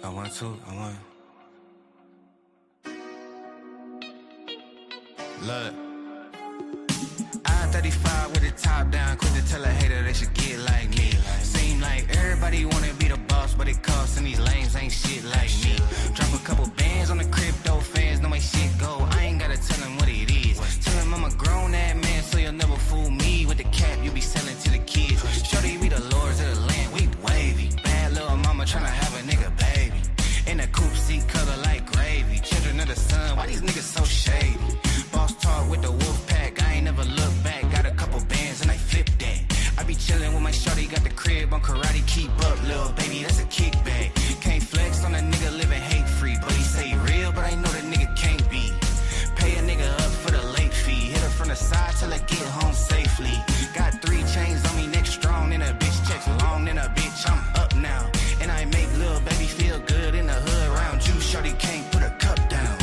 I want to. Look. I-35 with the top down, quick to tell a hater they should get like me. Seem like everybody wanna be the boss, but it costs and these lames ain't shit like me. Drop a couple bands on the crypto fans, know my shit go. I ain't gotta tell them what it is. Tell them I'm a grown ass man, so you'll never fool me with the cap you be selling to the kids. Shorty, we the lords of the land, we wavy. Bad little mama tryna have a nigga baby. In a coupe seat color like gravy. Children of the sun, why these niggas so shady? Boss talk with the wolf pack, I ain't never look back. Got a couple bands and I flip that. I be chillin' with my shorty, got the crib on karate. Keep up, little baby, that's a kickback. Can't flex on a nigga living hate free, but he say real, but I know that nigga can't be. Pay a nigga up for the late fee. Hit her from the side till I get home safely. Got 3 chains on me, neck strong, and a bitch checks long, and a bitch I'm up now. And I make little baby feel good in the hood around you. Shorty can't put a cup down.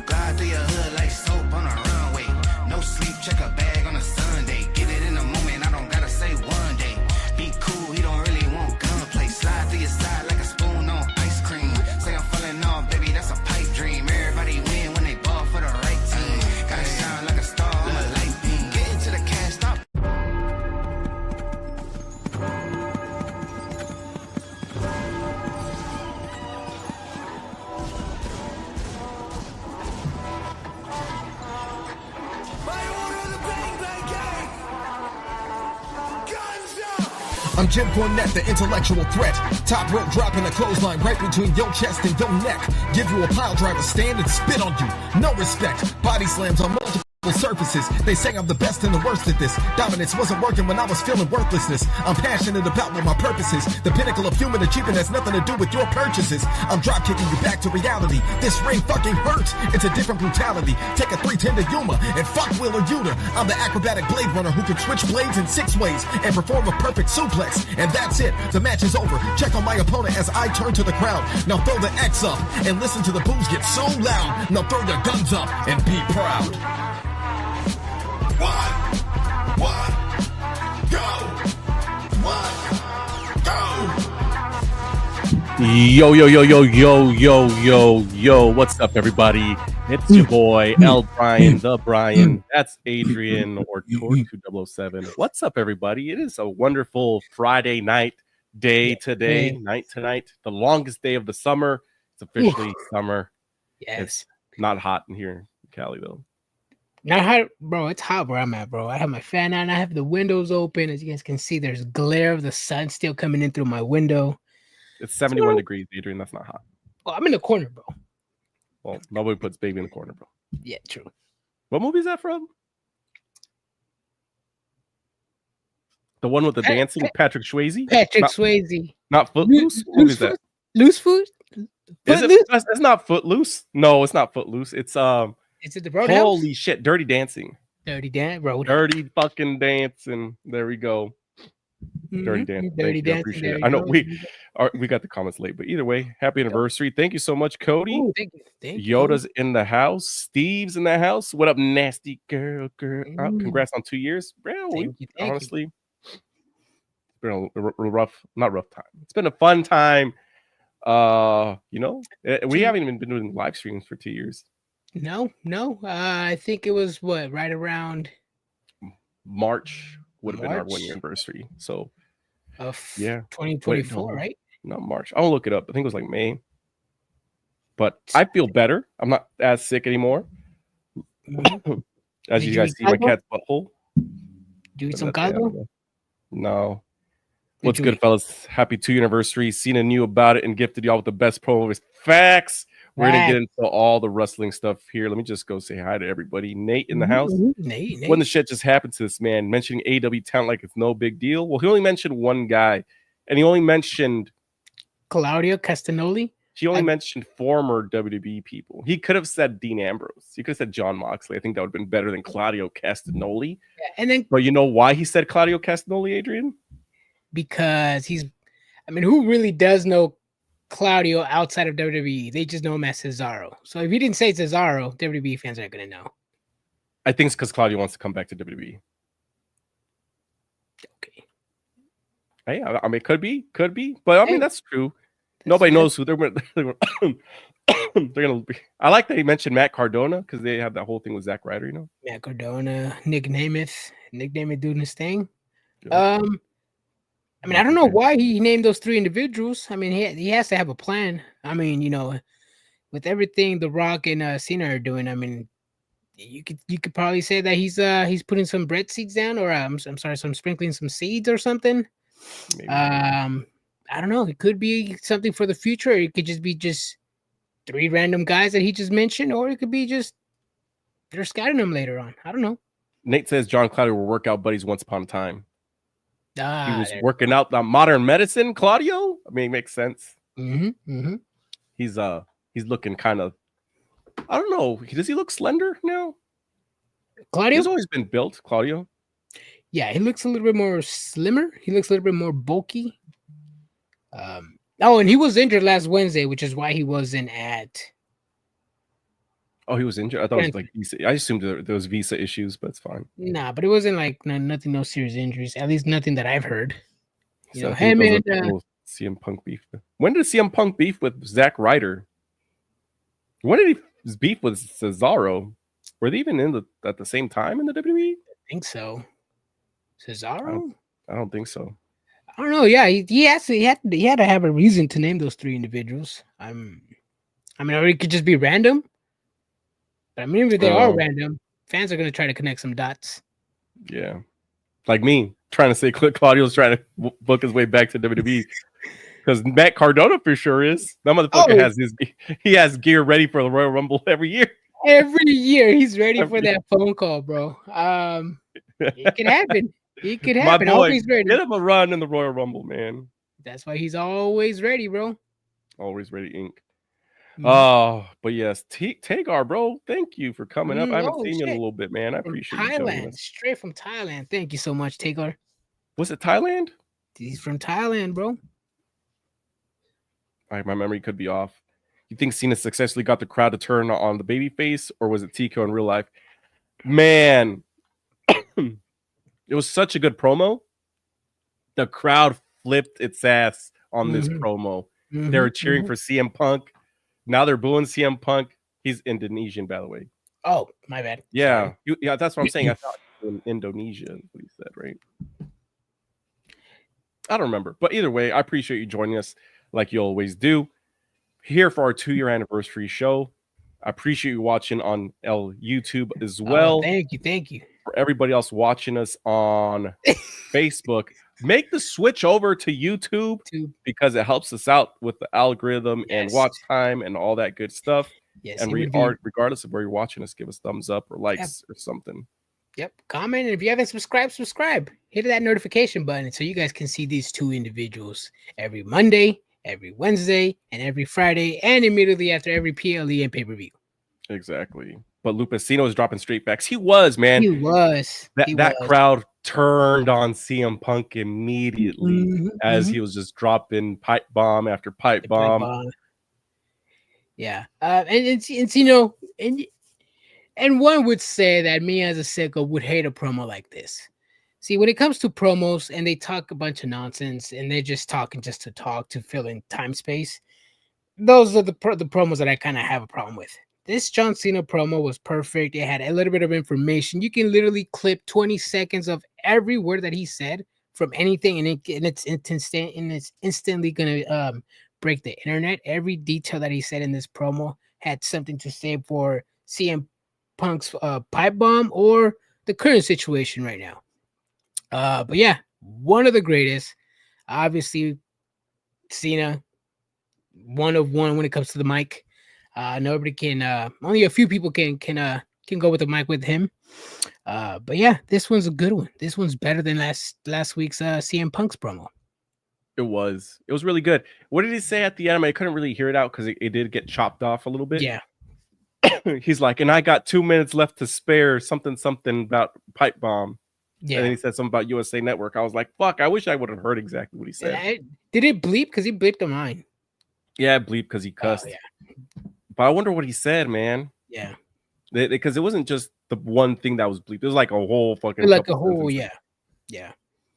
Glide through your hood like soap on a runway. No sleep, check a bag on a Sunday. Get it in a moment, I don't gotta say one day. Be cool, he don't really want gunplay. Slide through your side like a spoon on ice cream. Say I'm falling off, baby, that's a pipe dream. Everybody win when they ball for the right team. Gotta shine like a star on a light beam. Get into the cash, stop. I'm Jim Cornette, the intellectual threat. Top rope dropping a clothesline right between your chest and your neck. Give you a pile driver, stand and spit on you. No respect. Body slams on multiple surfaces. They say I'm the best and the worst at this. Dominance wasn't working when I was feeling worthlessness. I'm passionate about what my purpose is. The pinnacle of human achievement has nothing to do with your purchases. I'm drop kicking you back to reality. This ring fucking hurts. It's a different brutality. Take a 310 to Yuma and fuck Wheeler Yuta. I'm the acrobatic blade runner who can switch blades in 6 ways and perform a perfect suplex. And that's it. The match is over. Check on my opponent as I turn to the crowd. Now throw the X up and listen to the boos get so loud. Now throw your guns up and be proud. One, go. One, go. Yo. What's up, everybody? It's your boy, L. Brian, the Brian. That's Adrian or Tor 2007. What's up, everybody? It is a wonderful Friday night today. Night tonight. The longest day of the summer. It's officially summer. Yes. It's not hot in here in Cali, though. Not hot, bro. It's hot where I'm at, bro. I have my fan on. I have the windows open. As you guys can see, there's glare of the sun still coming in through my window. It's 71 degrees, Adrian. That's not hot. Oh, I'm in the corner, bro. Well, nobody puts baby in the corner, bro. Yeah, true. What movie is that from? The one with the dancing Patrick Swayze? Swayze. Not Footloose? What is that? Loose Foot? It's not Footloose. No, it's not Footloose. It's Is it the Roadhouse? Holy shit, Dirty Dancing. Dirty Roadhouse. Dirty fucking dancing. There we go. Dirty Dancing. Dirty Dancing. Appreciate it. I know we got the comments late, but either way, happy anniversary. Thank you so much, Cody. Ooh, thank you. Yoda's in the house. Steve's in the house. What up, nasty girl? Congrats on 2 years. Bro, honestly, it's been a not rough time. It's been a fun time. We haven't even been doing live streams for 2 years. No. I think it was right around March would have been our 1 year anniversary. So, 2024, right? Not March. I'll look it up. I think it was like May. But I feel better. I'm not as sick anymore. As you guys see, my cat's butthole. Do you eat some Cosmo? No. What's good, fellas? Happy 2 year anniversary. Cena knew about it and gifted y'all with the best promo with facts. We're going to get into all the wrestling stuff here. Let me just go say hi to everybody. Nate in the house. Nate. When the shit just happened to this man, mentioning AEW talent like it's no big deal. Well, he only mentioned one guy, and he only mentioned Claudio Castagnoli. He only mentioned former WWE people. He could have said Dean Ambrose. He could have said Jon Moxley. I think that would have been better than Claudio Castagnoli. But you know why he said Claudio Castagnoli, Adrian? Because who really does know Claudio outside of WWE? They just know him as Cesaro. So if he didn't say Cesaro, WWE fans aren't going to know. I think it's because Claudio wants to come back to WWE. Okay. Hey, it could be. But that's true. Nobody knows who they're gonna be. I like that he mentioned Matt Cardona because they have that whole thing with Zack Ryder, you know. Matt Cardona, Nick Nemeth doing his thing. Yeah. I mean, I don't know why he named those three individuals. I mean, he has to have a plan. I mean, you know, with everything The Rock and Cena are doing, I mean, you could probably say that he's putting some bread seeds down, or I'm sorry, some sprinkling some seeds or something. Maybe. I don't know. It could be something for the future. Or it could just be three random guys that he just mentioned, or it could be just they're scouting them later on. I don't know. Nate says John Claudio were workout buddies once upon a time. He was There. working out the modern medicine, Claudio. I mean, it makes sense. He's looking kind of, I don't know. Does he look slender now? Claudio? He's always been built, Claudio. Yeah, he looks a little bit more slimmer. He looks a little bit more bulky. Oh, and he was injured last Wednesday, which is why he wasn't at. Oh, he was injured? I thought it was like visa. I assumed there was visa issues, but it's fine. Nah, but it wasn't like nothing, no serious injuries. At least nothing that I've heard. You So know, hey man, CM Punk beef. When did CM Punk beef with Zack Ryder? When did he beef with Cesaro? Were they even at the same time in the WWE? I think so. Cesaro? I don't think so. I don't know. Yeah, he had to have a reason to name those three individuals. I mean, or it could just be random. But I mean, if they are random, fans are going to try to connect some dots. Yeah. Like me, trying to say Claudio's trying to book his way back to WWE. Because Matt Cardona for sure is. That motherfucker has gear ready for the Royal Rumble every year. Every year he's ready for that phone call, bro. It can happen. It could happen. My boy, always ready. Get him a run in the Royal Rumble, man. That's why he's always ready, bro. Always ready, Inc. Oh, but yes, Tagar, bro, thank you for coming up. I haven't seen you in a little bit, man. I appreciate you. Thailand, straight from Thailand. Thank you so much, Tagar. Was it Thailand? He's from Thailand, bro. All right, my memory could be off. You think Cena successfully got the crowd to turn on the babyface, or was it Tico in real life? Man, it was such a good promo. The crowd flipped its ass on this promo. They were cheering for CM Punk. Now they're booing CM Punk. He's Indonesian, by the way. Oh, my bad. Yeah, yeah, that's what I'm saying. I thought in Indonesia is what he said, right? I don't remember, but either way, I appreciate you joining us like you always do here for our 2-year anniversary show. I appreciate you watching on YouTube as well. Oh, thank you. For everybody else watching us on Facebook, make the switch over to YouTube because it helps us out with the algorithm and watch time and all that good stuff. Yes, and regardless of where you're watching us, give us thumbs up or likes or something. Yep, comment, and if you haven't subscribe. Hit that notification button so you guys can see these two individuals every Monday, every Wednesday, and every Friday, and immediately after every PLE and pay-per-view. Exactly. But Lupacino is dropping straight backs. He was, man. He was. That crowd turned on CM Punk immediately as he was just dropping pipe bomb after pipe bomb. Yeah. And it's you know, and one would say that me as a sicko would hate a promo like this. See, when it comes to promos and they talk a bunch of nonsense and they're just talking just to talk to fill in time space, those are the promos that I kind of have a problem with. This John Cena promo was perfect. It had a little bit of information. You can literally clip 20 seconds of every word that he said from anything, and it's instantly gonna break the internet. Every detail that he said in this promo had something to say for CM Punk's pipe bomb or the current situation right now. But yeah, one of the greatest. Obviously, Cena, one of one when it comes to the mic. Nobody can. Only a few people can go with the mic with him. But yeah, this one's a good one. This one's better than last week's CM Punk's promo. It was really good. What did he say at the end? I couldn't really hear it out because it did get chopped off a little bit. Yeah. He's like, and I got 2 minutes left to spare. Something about pipe bomb. Yeah. And then he said something about USA Network. I was like, fuck, I wish I would have heard exactly what he said. Did it bleep? Because he bleeped on mine. Yeah, it bleeped because he cussed. Yeah. But I wonder what he said, man. Yeah. Because it wasn't just the one thing that was bleeped. It was like a whole fucking... Like a whole, yeah.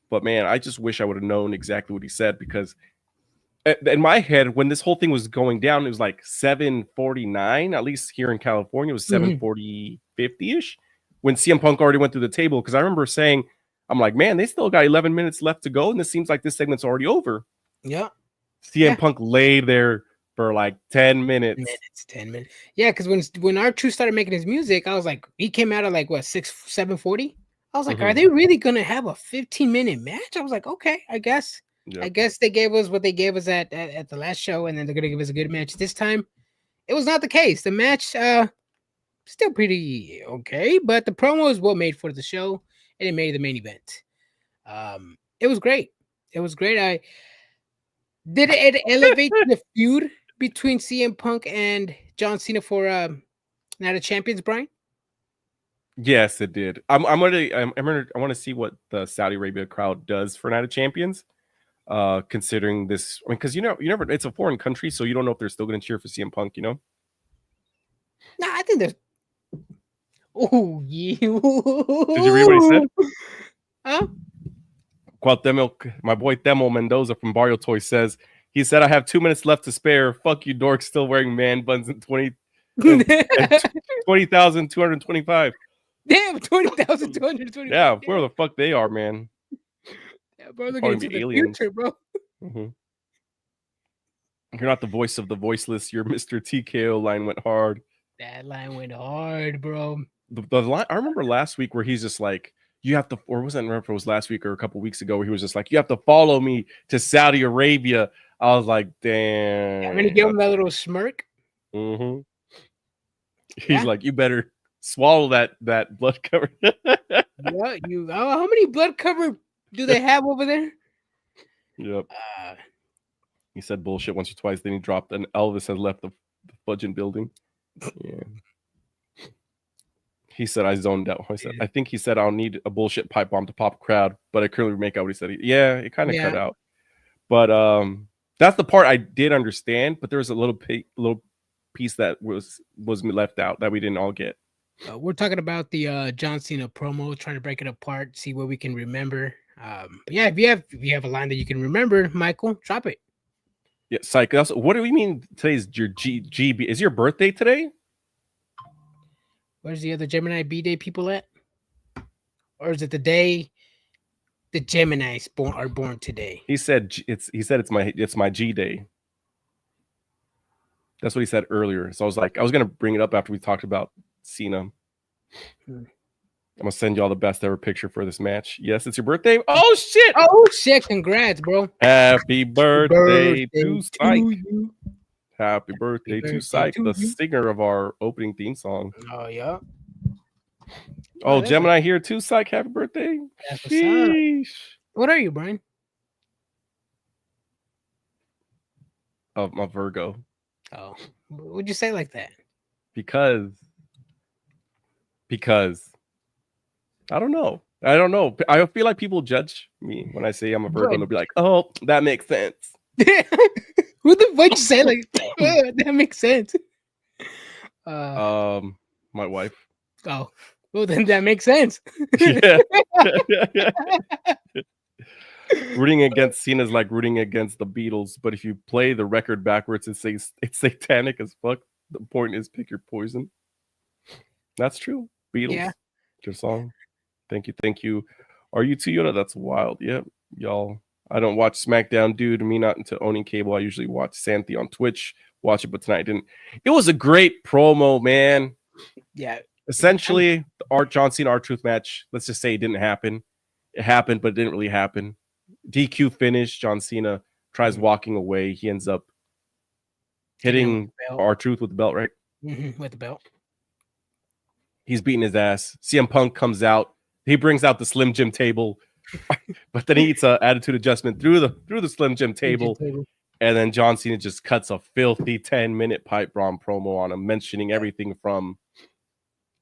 But man, I just wish I would have known exactly what he said because in my head, when this whole thing was going down, it was like 7:49. At least here in California, it was 7:40, 50-ish. When CM Punk already went through the table, because I remember saying, I'm like, man, they still got 11 minutes left to go, and this seems like this segment's already over. Yeah. CM Punk laid there for like 10 minutes. 10 minutes. Yeah, because when R-Truth started making his music, I was like, he came out at like what 7:40. I was like, are they really gonna have a 15-minute match? I was like, okay, I guess. Yep. I guess they gave us what they gave us at the last show, and then they're gonna give us a good match this time. It was not the case. The match still pretty okay, but the promo is what made for the show, and it made the main event. It was great. It was great. Did it elevate the feud between CM Punk and John Cena for Night of Champions, Brian? Yes, it did. I want to see what the Saudi Arabia crowd does for Night of Champions. Considering this, I mean, because you never, it's a foreign country, so you don't know if they're still going to cheer for CM Punk. No, I think there's. Oh yeah. Did you read what he said? Huh? My boy Temo Mendoza from Barrio Toy says, he said, I have 2 minutes left to spare. Fuck you, dorks, still wearing man buns and 20,225. Damn, 20,225. Yeah, where the fuck they are, man. Yeah, bro, look into the future, bro. You're not the voice of the voiceless. Your Mr. TKO line went hard. That line went hard, bro. The line, I remember last week where he's just like, you have to, or wasn't remember if it was last week or a couple weeks ago where he was just like, you have to follow me to Saudi Arabia. I was like, damn. I'm gonna give him that little smirk. He's like, you better swallow that blood cover. Yeah, how many blood cover do they have over there? Yep. He said bullshit once or twice. Then he dropped, and Elvis has left the fudging building. Yeah. He said I zoned out. I think he said I'll need a bullshit pipe bomb to pop a crowd, but I couldn't make out what he said. Yeah, it kind of cut out. But that's the part I did understand. But there was a little piece that was left out that we didn't all get. We're talking about the John Cena promo, trying to break it apart, see what we can remember. But yeah, if you have a line that you can remember, Michael, drop it. Yeah, psych. What do we mean today's your GB? Is your birthday today? Where's the other Gemini B Day people at? Or is it the day the Geminis are born today? He said it's my G Day. That's what he said earlier. So I was gonna bring it up after we talked about Cena. I'm gonna send you all the best ever picture for this match. Yes, it's your birthday. Oh shit! Oh shit! Congrats, bro! Happy birthday to you. Happy birthday to Psych, the singer of our opening theme song. Oh yeah. Oh, Gemini here too, Psych. Happy birthday. What are you, Brian? Of my Virgo. Oh, what'd you say like that? Because I don't know. I feel like people judge me when I say I'm a Virgo, and they'll be like, "Oh, that makes sense." Who the fuck you say like that makes sense? My wife. Oh, well then that makes sense. Yeah. Rooting against Cena is like rooting against the Beatles, but if you play the record backwards, it's satanic as fuck. The point is pick your poison. That's true. Beatles. Yeah. Your song. Thank you. Are you too, Yoda? That's wild. Yep, y'all. I don't watch SmackDown due to me not into owning cable. I usually watch Santhi on Twitch. Watch it, but tonight I didn't. It was a great promo, man. Yeah. Essentially, the John Cena R-Truth match, let's just say it didn't happen. It happened, but it didn't really happen. DQ finish. John Cena tries walking away. He ends up hitting R-Truth with the belt, right? Mm-hmm, with the belt. He's beating his ass. CM Punk comes out. He brings out the Slim Jim table. But then he eats an attitude adjustment through the Slim Jim table. And then John Cena just cuts a filthy 10-minute pipe bomb promo on him, mentioning everything from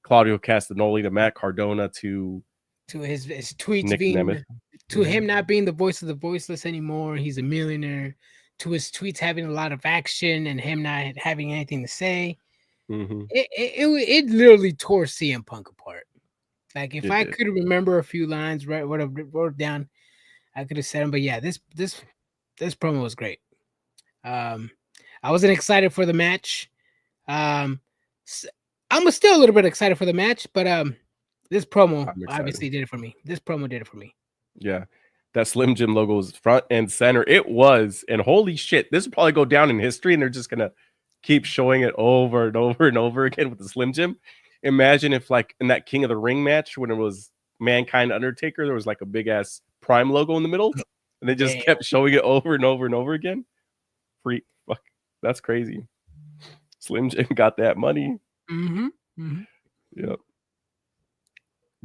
Claudio Castagnoli to Matt Cardona to his tweets Nick being Nemeth. To him not being the voice of the voiceless anymore. He's a millionaire. To his tweets having a lot of action and him not having anything to say. Mm-hmm. It literally tore CM Punk apart. Like if I could remember a few lines, right, what I wrote down, I could have said them. But yeah, this promo was great. I wasn't excited for the match. I'm still a little bit excited for the match, but this promo obviously did it for me. This promo did it for me. Yeah. That Slim Jim logo was front and center. It was, and holy shit, this will probably go down in history, and they're just gonna keep showing it over and over and over again with the Slim Jim. Imagine if, like, in that King of the Ring match when it was Mankind Undertaker, there was like a big ass Prime logo in the middle, and they just kept showing it over and over and over again. Freak, fuck, that's crazy. Slim Jim got that money. Yep.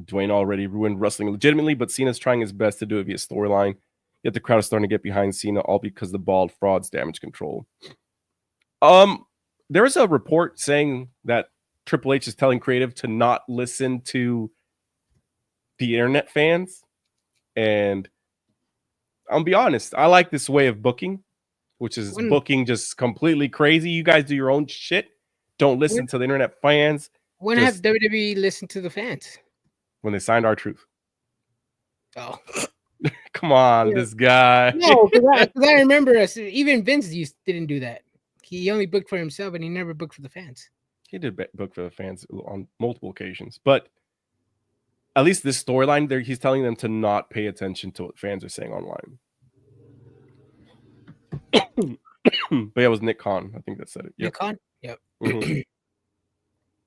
Dwayne already ruined wrestling legitimately, but Cena's trying his best to do it via storyline. Yet the crowd is starting to get behind Cena, all because the bald fraud's damage control. There is a report saying that Triple H is telling creative to not listen to the internet fans, and I'll be honest, I like this way of booking, which is booking just completely crazy. You guys do your own shit. Don't listen to the internet fans. When have WWE listened to the fans? When they signed R-Truth. Oh, come on, this guy. No, because I remember even Vince didn't do that. He only booked for himself, and he never booked for the fans. He did book for the fans on multiple occasions, but at least this storyline there, he's telling them to not pay attention to what fans are saying online. But yeah, it was Nick Khan, I think that said it. Yep. Nick Khan? Yep. Mm-hmm.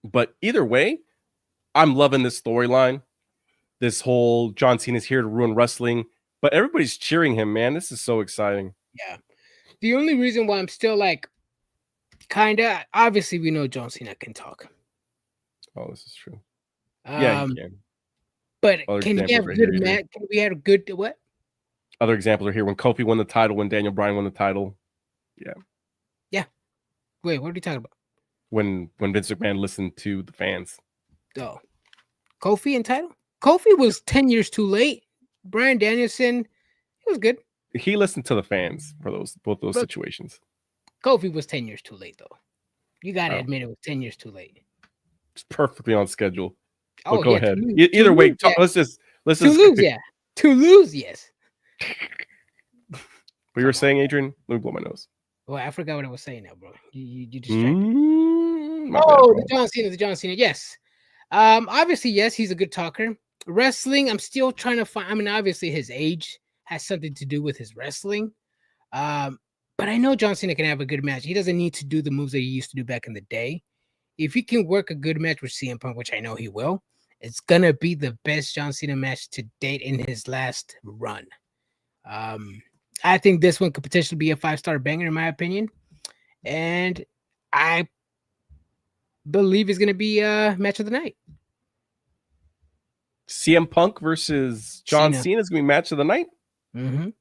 But either way, I'm loving this storyline. This whole John Cena's here to ruin wrestling, but everybody's cheering him, man. This is so exciting. Yeah. The only reason why I'm still like, kinda, obviously we know John Cena can talk. Oh, this is true. Yeah, he can. But can he have good match? Can we have a good what? Other examples are here when Kofi won the title, when Daniel Bryan won the title. Yeah. Yeah. Wait, what are you talking about? When Vince McMahon listened to the fans. Oh. Kofi and title? Kofi was 10 years too late. Bryan Danielson, he was good. He listened to the fans for both those situations. Kofi was 10 years too late, though. You got to admit it was 10 years too late. It's perfectly on schedule. Oh, but go ahead. Either way, let's just To lose, yes. What you were saying, Adrian? Let me blow my nose. Well, I forgot what I was saying now, bro. You distracted. The John Cena. Yes. Obviously, yes, he's a good talker. Wrestling, I'm still trying to find. I mean, obviously, his age has something to do with his wrestling. But I know John Cena can have a good match. He doesn't need to do the moves that he used to do back in the day. If he can work a good match with CM Punk, which I know he will, it's gonna be the best John Cena match to date in his last run. I think this one could potentially be a 5-star banger, in my opinion, and I believe it's gonna be a match of the night. CM Punk versus John Cena is gonna be match of the night. I'm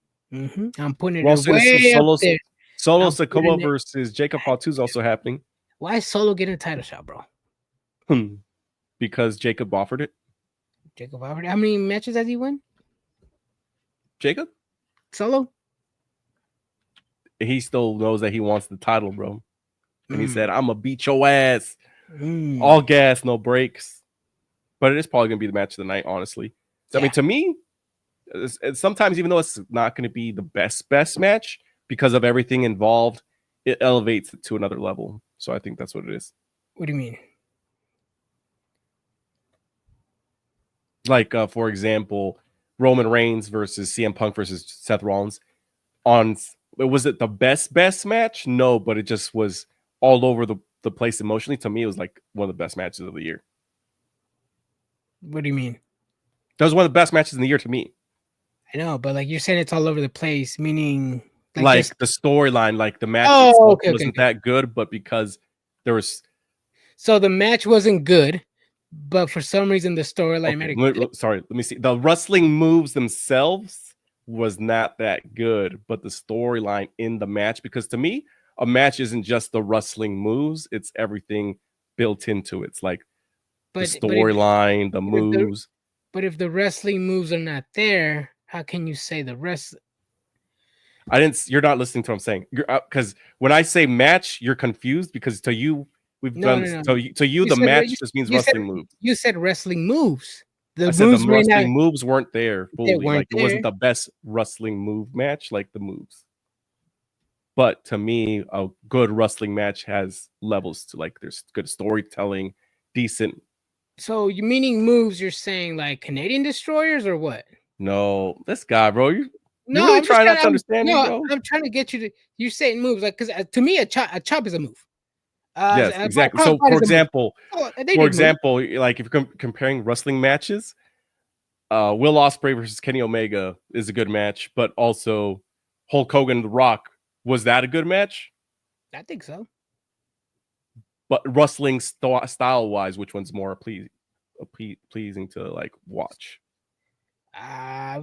putting it way up there. Solo Sikoa versus Jacob Fatu is also happening. Why is Solo getting a title shot, bro? Because Jacob offered it. How many matches has he won? Jacob? Solo? He still knows that he wants the title, bro. And he said, I'm going to beat your ass. All gas, no brakes. But it is probably going to be the match of the night, honestly. So, I mean, to me, sometimes even though it's not going to be the best match, because of everything involved, it elevates it to another level. So I think that's what it is. What do you mean? Like, for example, Roman Reigns versus CM Punk versus Seth Rollins. Was it the best match? No, but it just was all over the place emotionally. To me, it was like one of the best matches of the year. What do you mean? That was one of the best matches in the year to me. I know, but like you're saying it's all over the place, meaning like the storyline, like the match wasn't that good, but because there was so the match wasn't good, but for some reason the storyline made it good. Sorry, let me see. The wrestling moves themselves was not that good, but the storyline in the match, because to me, a match isn't just the wrestling moves, it's everything built into it. It's like the storyline, the moves. But if the wrestling moves are not there, how can you say the rest? You're not listening to what I'm saying. Because when I say match, you're confused because to you, the match just means wrestling moves. You said wrestling moves. The wrestling moves weren't there fully. It wasn't the best wrestling move match, like the moves. But to me, a good wrestling match has levels to, like, there's good storytelling, decent. So you meaning moves? You're saying like Canadian destroyers or what? No, this guy, bro, you No, really I'm just try not trying. to understand me, bro? I'm trying to get you to. You're saying moves like because to me a chop is a move. Yes, exactly. So, crossbody for is a move. example, Oh, they did move. like if you're comparing wrestling matches, Will Ospreay versus Kenny Omega is a good match, but also Hulk Hogan and The Rock, was that a good match? I think so. But wrestling style wise, which one's more pleasing to like watch?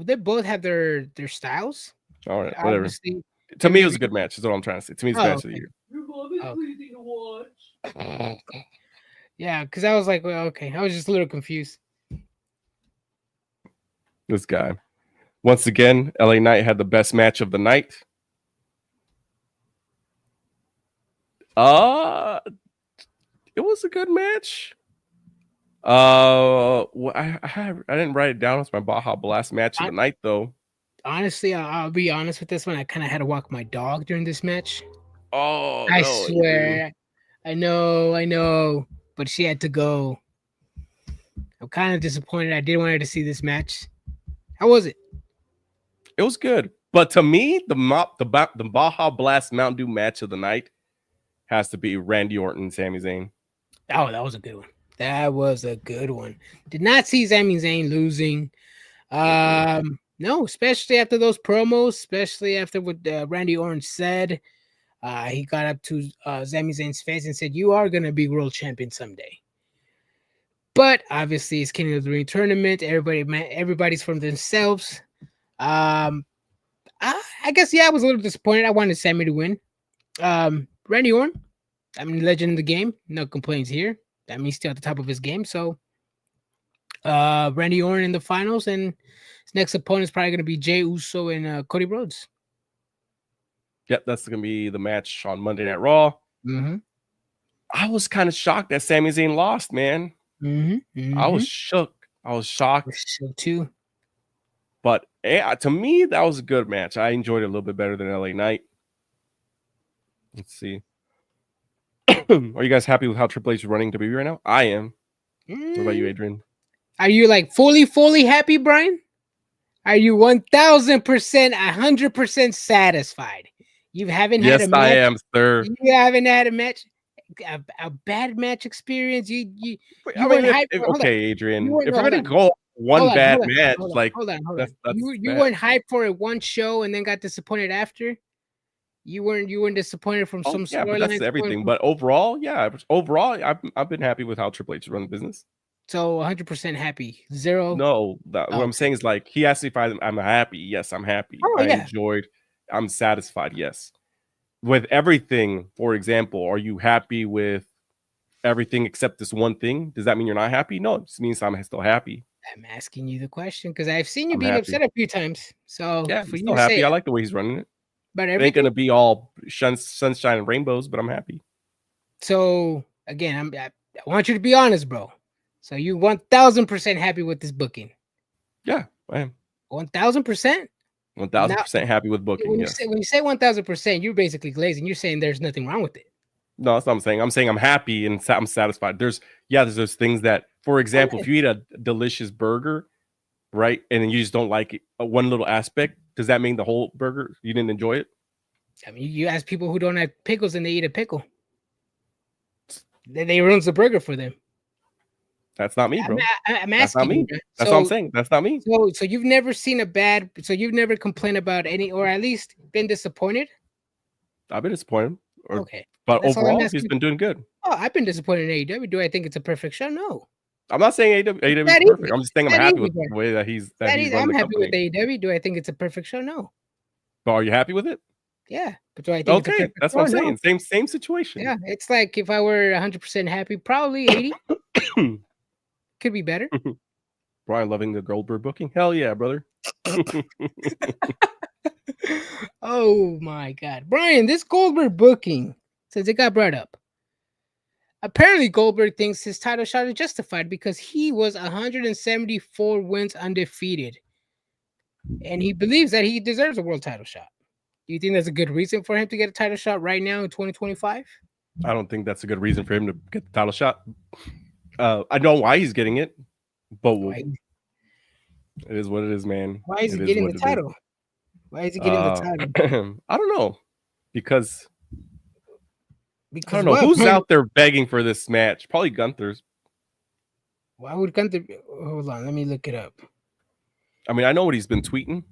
They both have their styles. All right, whatever. Obviously, To me, it was a good match. Is what I'm trying to say. To me, it's the match of the year. Your mom is pleasing to watch. Yeah, because I was like, well, okay. I was just a little confused. This guy. Once again, LA Knight had the best match of the night. It was a good match. I didn't write it down. It's my Baja Blast match of the night, though. Honestly, I'll be honest with this one. I kind of had to walk my dog during this match. Oh, I swear. I know, but she had to go. I'm kind of disappointed. I didn't want her to see this match. How was it? It was good, but to me, the Baja Blast Mountain Dew match of the night has to be Randy Orton and Sami Zayn. Oh, that was a good one. That was a good one. Did not see Sami Zayn losing. No, especially after those promos, especially after what Randy Orton said. He got up to Sami Zayn's face and said, "You are gonna be world champion someday." But obviously, it's King of the Ring tournament. Everybody's from themselves. I guess I was a little disappointed. I wanted Sami to win. Randy Orton, I mean, legend in the game. No complaints here. I mean, he's still at the top of his game. So, Randy Orton in the finals, and his next opponent is probably going to be Jey Uso and Cody Rhodes. Yep, that's going to be the match on Monday Night Raw. Mm-hmm. I was kind of shocked that Sami Zayn lost, man. Mm-hmm. I was shook. I was shocked. So too. But to me, that was a good match. I enjoyed it a little bit better than LA Knight. Let's see. Are you guys happy with how Triple H is running WWE right now? I am. What about you, Adrian? Are you like fully happy, Brian? Are you 1,000%, 100% satisfied? You haven't had a match? Yes, I am, sir. You haven't had a match, a bad match experience. You okay, Adrian. If we're gonna go one bad match, like hold on. You weren't hyped for it one show and then got disappointed after. You weren't disappointed from some storyline. Yeah, but that's everything. But overall, I've been happy with how Triple H run the business. So 100% happy. Zero. No, what I'm saying is, like, he asked me if I'm happy. Yes, I'm happy. Enjoyed. I'm satisfied. Yes. With everything, for example, are you happy with everything except this one thing? Does that mean you're not happy? No, it just means I'm still happy. I'm asking you the question because I've seen you being upset a few times. So yeah, I'm still happy. I like the way he's running it. But it ain't gonna be all sunshine and rainbows, but I'm happy. So again, I want you to be honest, bro. So you 1,000% happy with this booking? Yeah, I am. 1,000%? 1,000% happy with booking. When you say 1,000%, you're basically glazing. You're saying there's nothing wrong with it. No, that's what I'm saying. I'm saying I'm happy and I'm satisfied. There's those things that, for example, if you eat a delicious burger, right, and then you just don't like it, one little aspect, does that mean the whole burger you didn't enjoy it? I mean, you ask people who don't have pickles and they eat a pickle, they ruins the burger for them. That's not me, bro. I'm asking you. That's what I'm saying. That's not me. So you've never seen you've never complained about any, or at least been disappointed? I've been disappointed. Okay. But overall, he's been doing good. Oh, I've been disappointed in AEW. Do I think it's a perfect show? No. I'm not saying AEW is perfect. I'm just saying I'm happy with the way that he's I'm happy with AEW. Do I think it's a perfect show? No. But are you happy with it? Yeah. But do I think it's a perfect that's show? What I'm saying. Same situation. Yeah. It's like if I were 100% happy, probably 80. Could be better. Brian loving the Goldberg booking. Hell yeah, brother. Oh my God. Brian, this Goldberg booking, since it got brought up, apparently Goldberg thinks his title shot is justified because he was 174 wins undefeated. And he believes that he deserves a world title shot. Do you think that's a good reason for him to get a title shot right now in 2025? I don't think that's a good reason for him to get the title shot. I know why he's getting it, but it is what it is, man. Why is he getting the title? Why is he getting the title? I don't know. Because I don't know what? who's out there begging for this match. Probably Gunther's. Why would Gunther? Hold on, let me look it up. I mean, I know what he's been tweeting.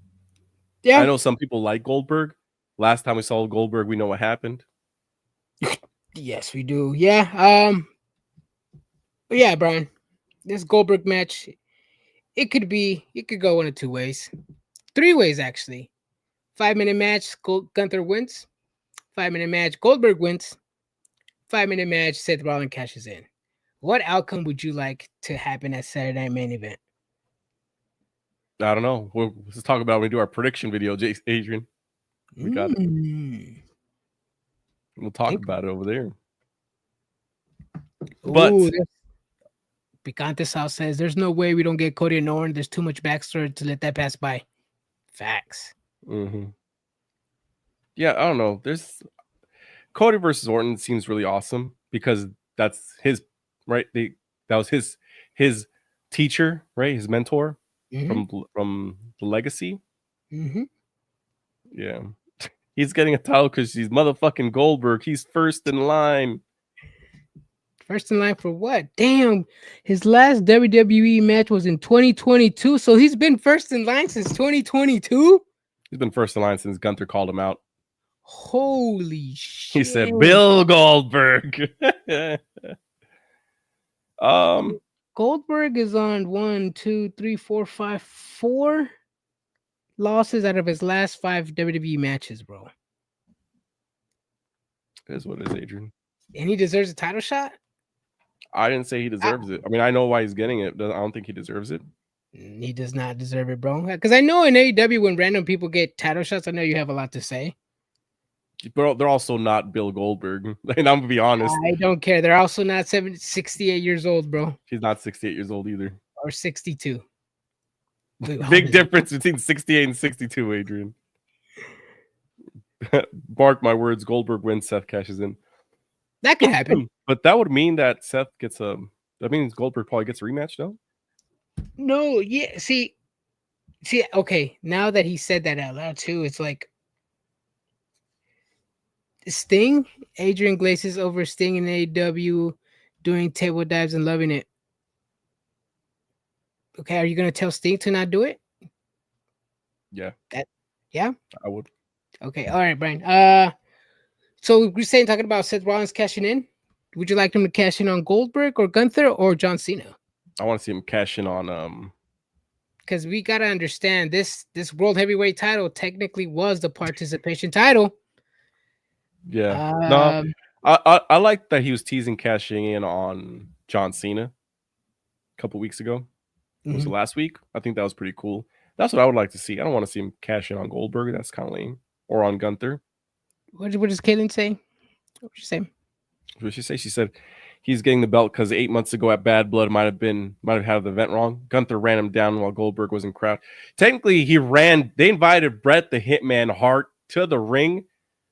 Yeah, I know some people like Goldberg. Last time we saw Goldberg, we know what happened. Yes, we do. Yeah. But yeah, Brian, this Goldberg match, it could go one of two ways, 3 ways actually. 5-minute match, Gunther wins. 5-minute match, Goldberg wins. 5-minute match, Seth Rollins cashes in. What outcome would you like to happen at Saturday Night Main Event? I don't know. Let's talk about when we do our prediction video, Adrian. We got it. We'll talk about it over there. But Picante South says there's no way we don't get Cody and Orton. There's too much backstory to let that pass by. Facts. Mm-hmm. Yeah, I don't know. There's Cody versus Orton seems really awesome because that's his right. That was his teacher, right? His mentor from the Legacy. Mm-hmm. Yeah, he's getting a title because he's motherfucking Goldberg. He's first in line. First in line for what? Damn, his last WWE match was in 2022, so he's been first in line since 2022. He's been first in line since Gunther called him out. Holy shit! He said, "Bill Goldberg." Goldberg is on 4 losses out of his last 5 WWE matches, bro. It is what it is, Adrian. And he deserves a title shot? I didn't say he deserves it. I mean, I know why he's getting it. I don't think he deserves it. He does not deserve it, bro. Because I know in AEW, when random people get title shots, I know you have a lot to say. But they're also not Bill Goldberg. And I'm going to be honest. I don't care. They're also not 68 years old, bro. He's not 68 years old either. Or 62. Big difference between 68 and 62, Adrian. Mark my words, Goldberg wins, Seth cashes in. That could happen. But that would mean that Seth gets that means Goldberg probably gets a rematch, no? No, yeah. See, okay. Now that he said that out loud too, it's like Sting, Adrian Glacius over Sting in AEW, doing table dives and loving it. Okay, are you gonna tell Sting to not do it? Yeah. Yeah? I would. Okay, all right, Brian. So we're talking about Seth Rollins cashing in. Would you like him to cash in on Goldberg or Gunther or John Cena? I want to see him cash in on because we gotta understand this World Heavyweight title technically was the participation title. Yeah. No, I like that he was teasing cashing in on John Cena a couple weeks ago. Was it last week? I think that was pretty cool. That's what I would like to see. I don't want to see him cash in on Goldberg. That's kind of lame. Or on Gunther. What does Caitlin say? What did she say? What did she say? She said he's getting the belt because 8 months ago at Bad Blood might have had the event wrong. Gunther ran him down while Goldberg was in crowd. Technically, they invited Bret the Hitman Hart to the ring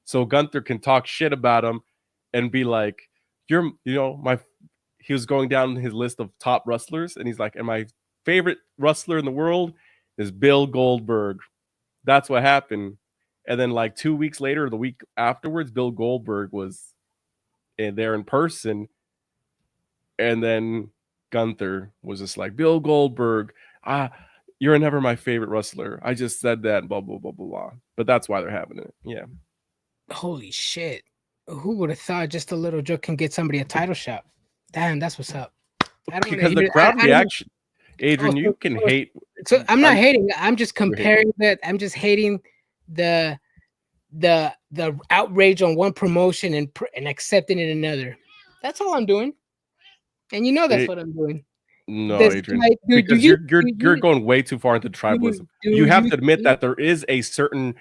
so Gunther can talk shit about him and be like, he was going down his list of top wrestlers and he's like, and my favorite wrestler in the world is Bill Goldberg. That's what happened. And then like 2 weeks later, or the week afterwards, Bill Goldberg was there in person. And then Gunther was just like, Bill Goldberg, you're never my favorite wrestler. I just said that, blah, blah, blah, blah, blah. But that's why they're having it. Yeah. Holy shit. Who would have thought just a little joke can get somebody a title shot? Damn, that's what's up. Because the crowd reaction, Adrian, you can hate. So I'm not hating. I'm just comparing that. I'm just hating the outrage on one promotion and accepting it in another. That's all I'm doing. And you know that's what I'm doing. No, Adrian, because you're going way too far into tribalism. You have to admit that there is a certain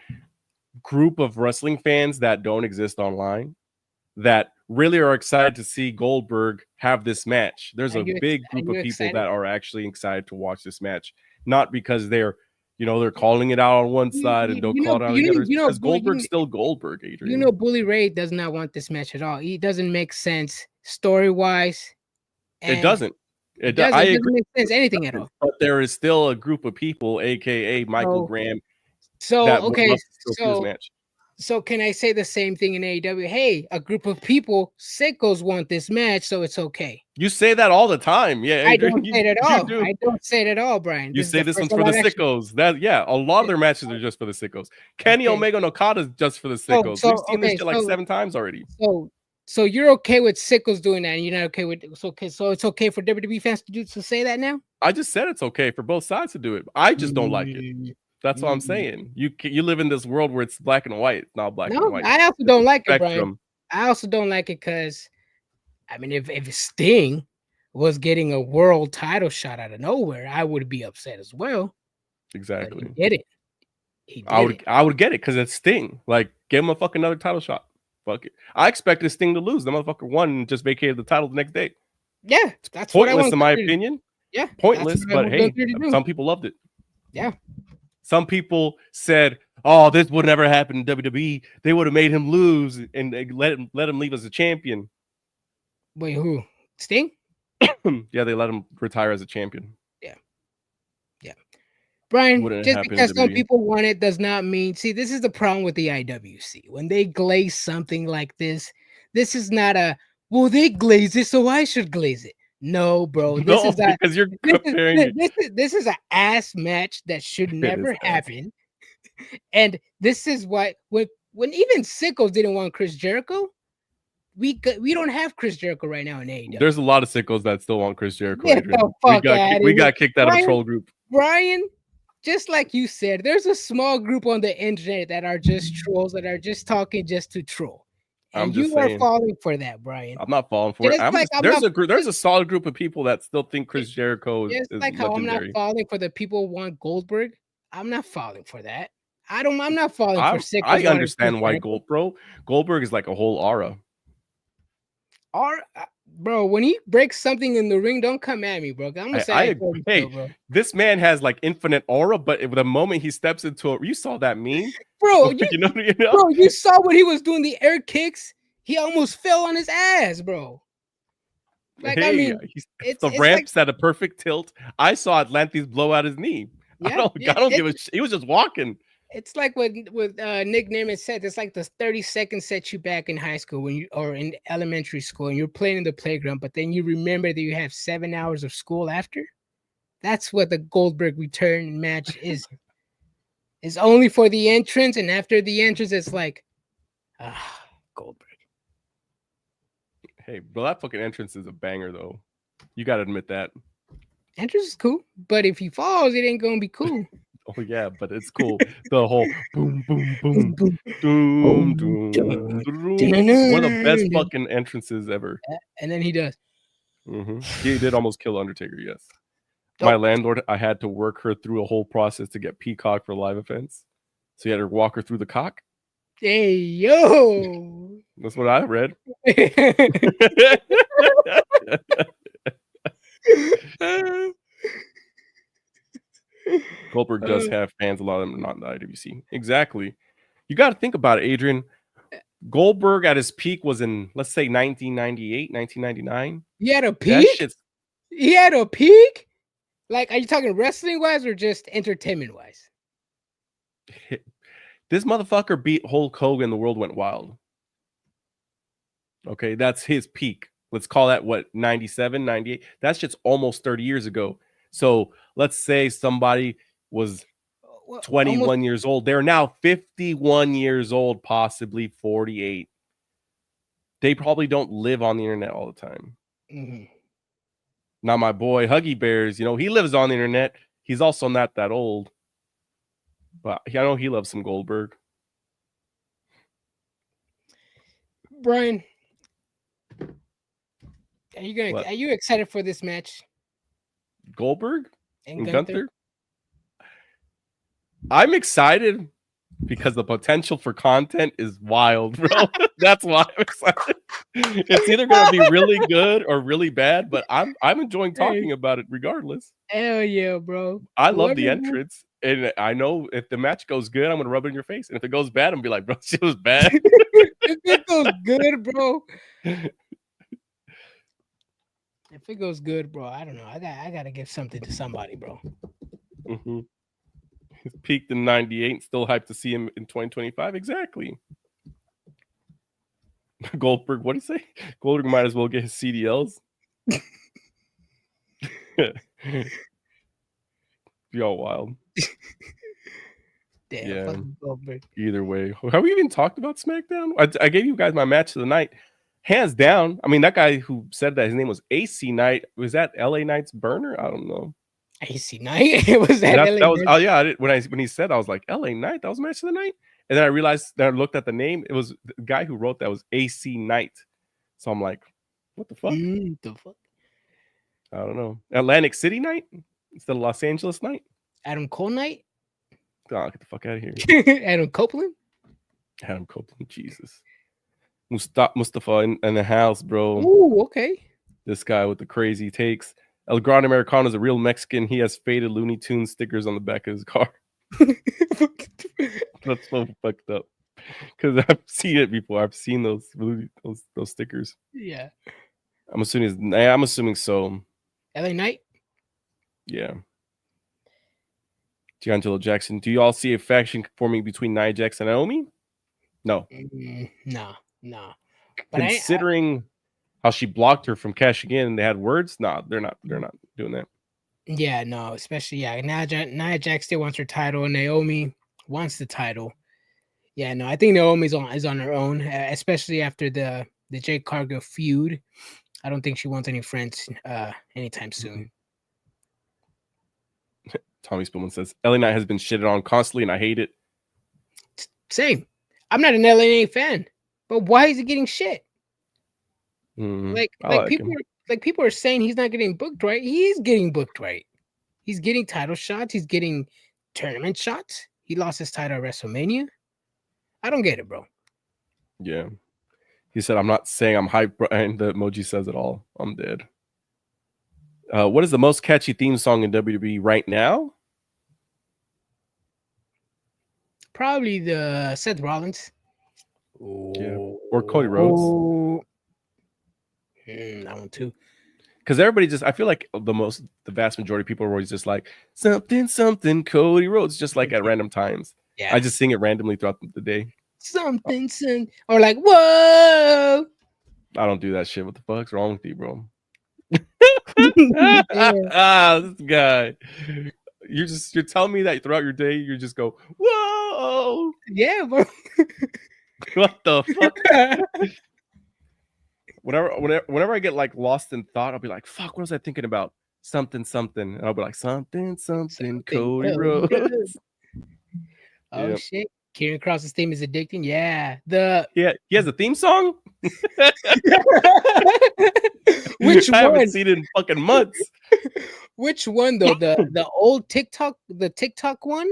group of wrestling fans that don't exist online that really are excited to see Goldberg have this match. There's a big group of people that are actually excited to watch this match, not because they're, they're calling it out on one side and don't call it out on the other. Because Goldberg's still Goldberg, Adrian. Bully Ray does not want this match at all. He doesn't make sense story-wise. It doesn't. It doesn't make sense anything at all. But there is still a group of people, aka Michael Graham. So can I say the same thing in AEW? Hey, a group of people, sickos want this match, so it's okay. You say that all the time. Yeah, I don't say it at all. I don't say it at all, Brian. You say this one's for the sickos. A lot of their matches are just for the sickos. Kenny Omega and Okada's just for the sickos. We've seen this shit like 7 times already. So you're okay with sickos doing that, and you're not okay with so it's okay for WWE fans to say that now? I just said it's okay for both sides to do it. I just don't like it. That's what I'm saying. You live in this world where it's black and white, not black and white. I also don't like it, Brian. I also don't like it because, I mean, if Sting was getting a world title shot out of nowhere, I would be upset as well. Exactly. But he did it. I would get it because it's Sting. Like, give him a fucking another title shot. Fuck it. I expected Sting to lose. The motherfucker won and just vacated the title the next day. Yeah, that's pointless in my opinion. Yeah, pointless. But hey, some people loved it. Yeah. Some people said, "Oh, this would never happen in WWE. They would have made him lose and let him leave as a champion." Wait, who? Sting? Yeah, they let him retire as a champion. Yeah. Brian, just because some people want it does not mean. See, this is the problem with the IWC. When they glaze something like this is not they glaze it, so I should glaze it. No, bro. Because you're comparing. This is an ass match that should never happen. And this is why when even sickos didn't want Chris Jericho, we don't have Chris Jericho right now in AEW. There's a lot of sickos that still want Chris Jericho. We got kicked out of the troll group. Brian, just like you said, there's a small group on the internet that are just trolls that are just talking just to troll. And you are falling for that, Brian. I'm not falling for it. There's a solid group of people that still think Chris Jericho is like how legendary. I'm not falling for the people who want Goldberg. I'm not falling for that. I'm not falling for sickos. I understand why Goldberg is like a whole aura. Bro, when he breaks something in the ring, don't come at me, bro. I'm gonna say I agree. Hey, this man has like infinite aura, but the moment he steps into you saw that meme, bro. Bro, you saw what he was doing, the air kicks. He almost fell on his ass, bro. Like, I mean, the ramp's at a perfect tilt. I saw Atlantis blow out his knee. I don't give a shit. He was just walking. It's like what Nick Naaman said. It's like the 30 seconds set you back in high school or in elementary school, and you're playing in the playground, but then you remember that you have 7 hours of school after. That's what the Goldberg return match is. It's only for the entrance, and after the entrance, it's like, Goldberg. Hey, bro, that fucking entrance is a banger, though. You got to admit that. Entrance is cool, but if he falls, it ain't gonna be cool. Oh yeah, but it's cool. The whole boom, boom, boom, boom, boom, boom, boom. One of the best fucking entrances ever. And then he does. Mm-hmm. He did almost kill Undertaker. Yes, my landlord. I had to work her through a whole process to get Peacock for live events. So you had to walk her through the cock. Hey yo, that's what I read. Goldberg does have fans. A lot of them are not in the IWC. Exactly. You got to think about it, Adrian. Goldberg at his peak was in, let's say, 1998, 1999. He had a peak? He had a peak? Like, are you talking wrestling-wise or just entertainment-wise? This motherfucker beat Hulk Hogan. The world went wild. Okay, that's his peak. Let's call that, 97, 98? That shit's almost 30 years ago. So let's say somebody was 21 years old. They're now 51 years old, possibly 48. They probably don't live on the internet all the time. Mm-hmm. Now, my boy Huggy Bears, he lives on the internet. He's also not that old. But I know he loves some Goldberg. Brian, are you excited for this match? Goldberg and Gunther? I'm excited because the potential for content is wild, bro. That's why I'm excited. It's either going to be really good or really bad, but I'm enjoying talking about it regardless. Hell yeah, bro. I love the entrance. And I know if the match goes good, I'm gonna rub it in your face, and if it goes bad, I'm gonna be like, bro, shit was bad. If it goes good, bro. If it goes good, bro, I don't know. I gotta give something to somebody, bro. Mm-hmm. He's peaked in '98, still hyped to see him in 2025. Exactly. Goldberg, what do you say? Goldberg might as well get his CDLs. Y'all wild. Damn, Yeah. fucking Goldberg. Either way, have we even talked about SmackDown? I gave you guys my match of the night, hands down. I mean, that guy who said that his name was AC Knight, was that LA Knight's burner? I don't know. AC Knight. Was that LA That was Knight? oh yeah. When he said, I was like, LA Knight, that was match of the night. And then I realized that I looked at the name. It was the guy who wrote that was AC Knight. So I'm like, what the fuck? The fuck? I don't know. Atlantic City Night instead of Los Angeles Night. Adam Cole Knight? Oh, get the fuck out of here. Adam Copeland? Adam Copeland, Jesus. Mustafa in the house, bro. Ooh, okay. This guy with the crazy takes. El Gran Americano is a real Mexican. He has faded Looney Tunes stickers on the back of his car. That's so fucked up. Because I've seen it before. I've seen those stickers. Yeah. I'm assuming so. LA Knight? Yeah. D'Angelo Jackson. Do you all see a faction forming between Nia Jax and Naomi? No. No. But Considering how she blocked her from cashing in and they had words, nah, they're not doing that. Yeah, no, especially Nia Jax still wants her title, and Naomi wants the title. Yeah, no, I think Naomi's is on her own, especially after the Jade Cargill feud. I don't think she wants any friends anytime soon. Tommy Spillman says LA Knight has been shitted on constantly, and I hate it. Same. I'm not an LA fan, but why is he getting shit? Like people are saying he's not getting booked right. He is getting booked right. He's getting title shots. He's getting tournament shots. He lost his title at WrestleMania. I don't get it, bro. Yeah. He said, I'm not saying I'm hyped, Brian. The emoji says it all. I'm dead. What is the most catchy theme song in WWE right now? Probably the Seth Rollins. Yeah. Or Cody Rhodes. That one too. Because everybody I feel like the vast majority of people are always just like, something, Cody Rhodes, just like at random times. Yeah. I just sing it randomly throughout the day. Something, or like, whoa. I don't do that shit. What the fuck's wrong with you, bro? This guy. You're telling me that throughout your day you just go, whoa. Yeah, bro. What the fuck? Whenever I get like lost in thought, I'll be like, fuck, what was I thinking about? Something. And I'll be like, something, Cody Rhodes. Oh Yep. shit. Kieran Cross's theme is addicting. Yeah. He has a theme song? Which I one? haven't seen it in fucking months. Which one though? The old TikTok one,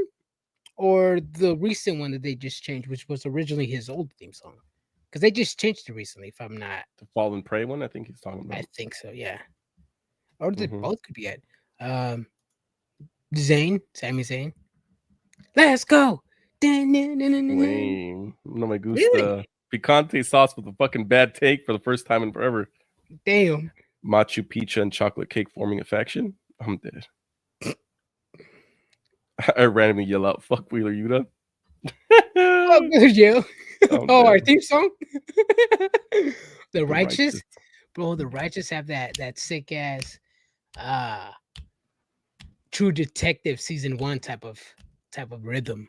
or the recent one that they just changed, which was originally his old theme song? Because they just changed it recently, if I'm not. The Fall and Pray one, I think he's talking about. I think so, yeah. Or they both could be it. Sami Zayn. Let's go. Lame. No me gusta. Really? Picante sauce with a fucking bad take for the first time in forever. Damn. Machu Picchu and chocolate cake forming a faction. I'm dead. I randomly yell out, fuck Wheeler Yuta. Yeah. Oh, our theme song? The Righteous? Righteous. Bro, the Righteous have that sick ass True Detective season 1 type of rhythm.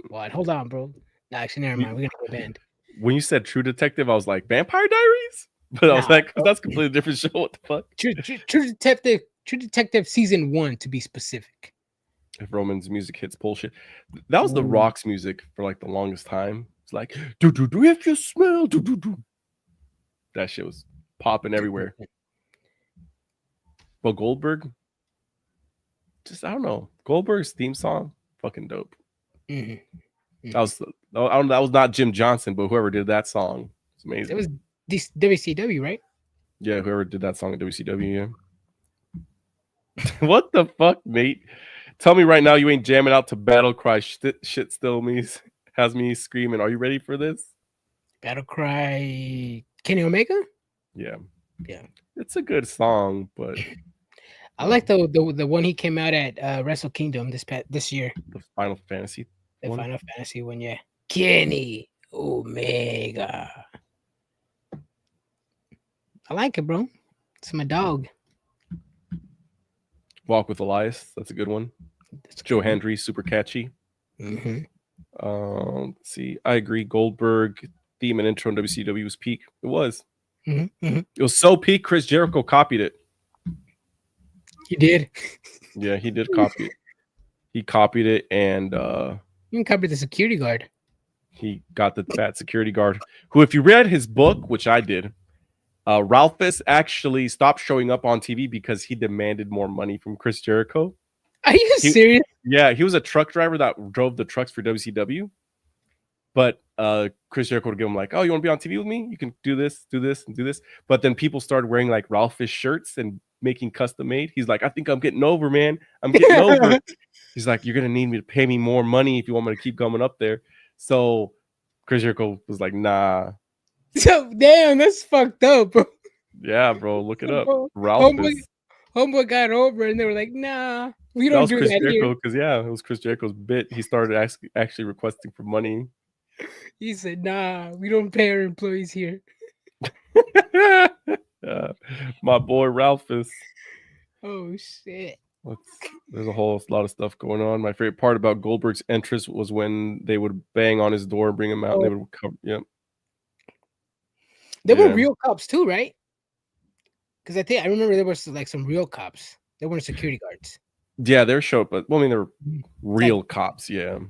What? Hold on, bro. No, actually, never mind. We're gonna go band. When you said True Detective, I was like, Vampire Diaries? But I was like, that's a completely different show. What the fuck? True Detective season 1 to be specific. If Roman's music hits bullshit. That was the Rock's music for like the longest time. It's like, do if you smell, do. That shit was popping everywhere. But Goldberg, I don't know. Goldberg's theme song, fucking dope. Mm-hmm. That was not Jim Johnson, but whoever did that song, it's amazing. It was WCW, right? Yeah, whoever did that song at WCW. Yeah. What the fuck, Nate? Tell me right now you ain't jamming out to Battle Cry. Shit still has me screaming. Are you ready for this? Battle Cry, Kenny Omega. Yeah. Yeah. It's a good song, but I like the one he came out at Wrestle Kingdom this year. the Final Fantasy. The one? Final Fantasy one, yeah. Kenny Omega. I like it, bro. It's my dog. Walk with Elias. That's a good one. That's Joe cool. Hendry, super catchy. Mm-hmm. Let's see. I agree. Goldberg theme and intro in WCW was peak. It was. Mm-hmm. Mm-hmm. It was so peak. Chris Jericho copied it. He did. Yeah, he did copy it. He copied it, and You can copy the security guard. he got the fat security guard. Who, if you read his book, which I did, Ralphus actually stopped showing up on TV because he demanded more money from Chris Jericho. Are you serious? Yeah, he was a truck driver that drove the trucks for WCW. But Chris Jericho would give him like, oh, you want to be on TV with me? You can do this, and do this. But then people started wearing like Ralphus shirts and making custom made. He's like, I think I'm getting over, man. I'm getting over. He's like, you're going to need me to pay me more money if you want me to keep coming up there. So Chris Jericho was like, nah. So damn, that's fucked up, bro. Yeah, bro, look it up. Homeboy, Ralphus. homeboy got over and they were like, nah, we That don't was do Chris that Jericho here. because, yeah, it was Chris Jericho's bit. He started actually requesting for money. He said, nah, we don't pay our employees here. My boy Ralphus. Oh, shit. There's a whole lot of stuff going on. My favorite part about Goldberg's entrance was when they would bang on his door and bring him out. And they would cover. Yep. There were real cops too, right? Because I remember there was like some real cops. They weren't security guards. Yeah, they're short, but well, I mean, they're real cops. Yeah.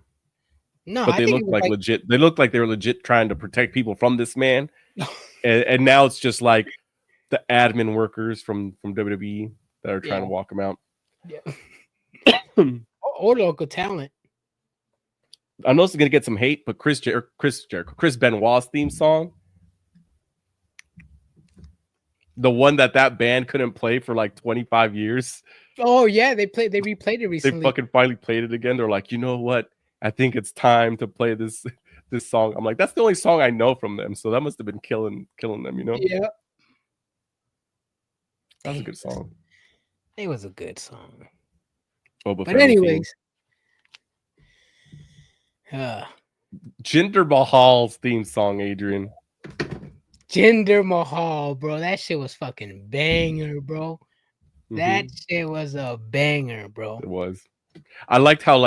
No, but they looked like legit. They looked like they were legit trying to protect people from this man. and now it's just like the admin workers from WWE that are trying to walk him out. Yeah. or local talent. I know it's gonna get some hate, but Chris Benoit's theme song, the one that band couldn't play for like 25 years. Oh yeah, they replayed it recently. They fucking finally played it again. They're like, you know what? I think it's time to play this song. I'm like, that's the only song I know from them. So that must have been killing them, you know? Yeah. That was a good song. It was a good song. But anyways. Jinder Mahal's theme song, Adrian. Jinder Mahal, bro. That shit was fucking banger, bro. That shit was a banger, bro. It was. I liked how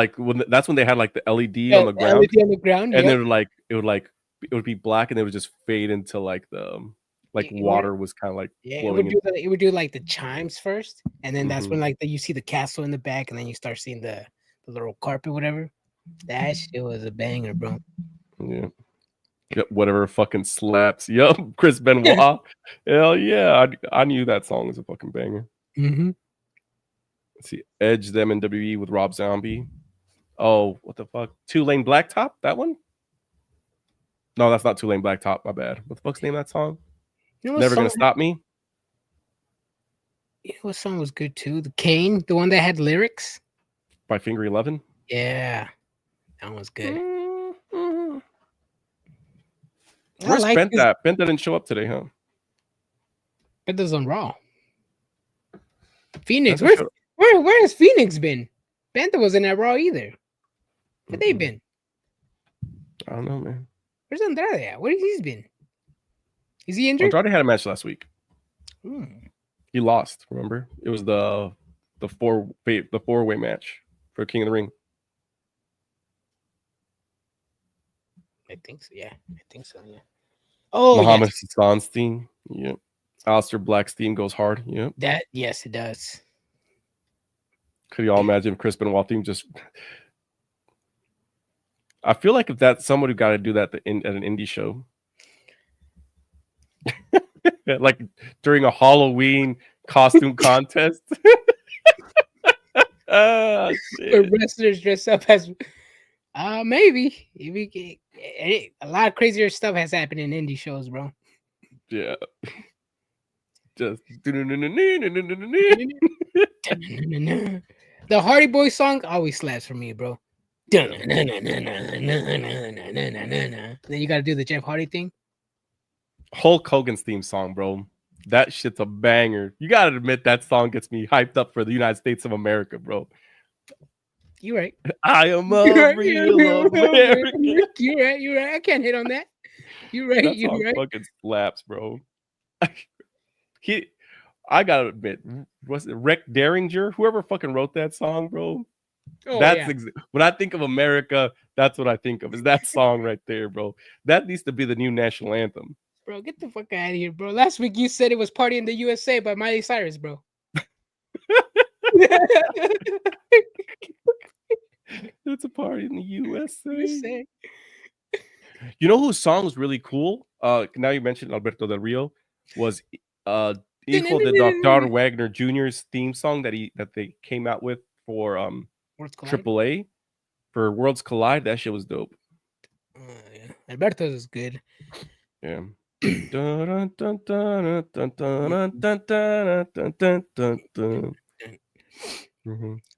that's when they had like the LED on the ground. LED on the ground, and it would be black, and it would just fade into like the water was kind of like it would do like the chimes first, and then that's when you see the castle in the back, and then you start seeing the little carpet, whatever. That shit was a banger, bro. Yeah. Yep, whatever fucking slaps. Yep, Chris Benoit. Hell yeah, I knew that song was a fucking banger. Mm-hmm. Let's see, Edge them in WWE with Rob Zombie. Oh, what the fuck? 2 Lane Blacktop? That one? No, that's not 2 Lane Blacktop. My bad. What the fuck's the name of that song? Never Gonna Stop Me. You know what song was good too? The Kane, the one that had lyrics by Finger 11. Yeah, that was good. Where's Penta? Penta didn't show up today, huh? Penta's on Raw. Phoenix, where has Phoenix been? Penta wasn't at Raw either. Where they been? I don't know, man. Where's Andrade at? Where has he been? Is he injured? Andrade had a match last week. He lost. Remember, it was the 4-way match for King of the Ring. I think so. Yeah, I think so. Yeah. Oh, Muhammad Hassan's theme. Yep. Aleister Black's theme goes hard. Yep. Yes, it does. Could you all imagine if Chris Benoit theme just? I feel like if that's somebody got to do that at an indie show, like during a Halloween costume contest. The wrestlers dress up as maybe a lot of crazier stuff has happened in indie shows, bro. Yeah. Just The Hardy Boys song always slaps for me, bro. Then you got to do the Jeff Hardy thing. Hulk Hogan's theme song, bro. That shit's a banger. You gotta admit that song gets me hyped up for the United States of America, bro. You're right. I am a real American. You're right. I can't hit on that. You're right. That You're song right. fucking slaps, bro. I gotta admit, was it Rick Derringer? Whoever fucking wrote that song, bro. Oh, That's yeah. when I think of America, that's what I think of. Is that song right there, bro? That needs to be the new national anthem. Bro, get the fuck out of here, bro. Last week you said it was Party in the USA by Miley Cyrus, bro. It's a party in the USA. You know whose song was really cool? Now you mentioned Alberto Del Rio was Hijo de Dr. Wagner Jr.'s theme song that they came out with for AAA for Worlds Collide. That shit was dope. Yeah. Alberto's is good. Yeah.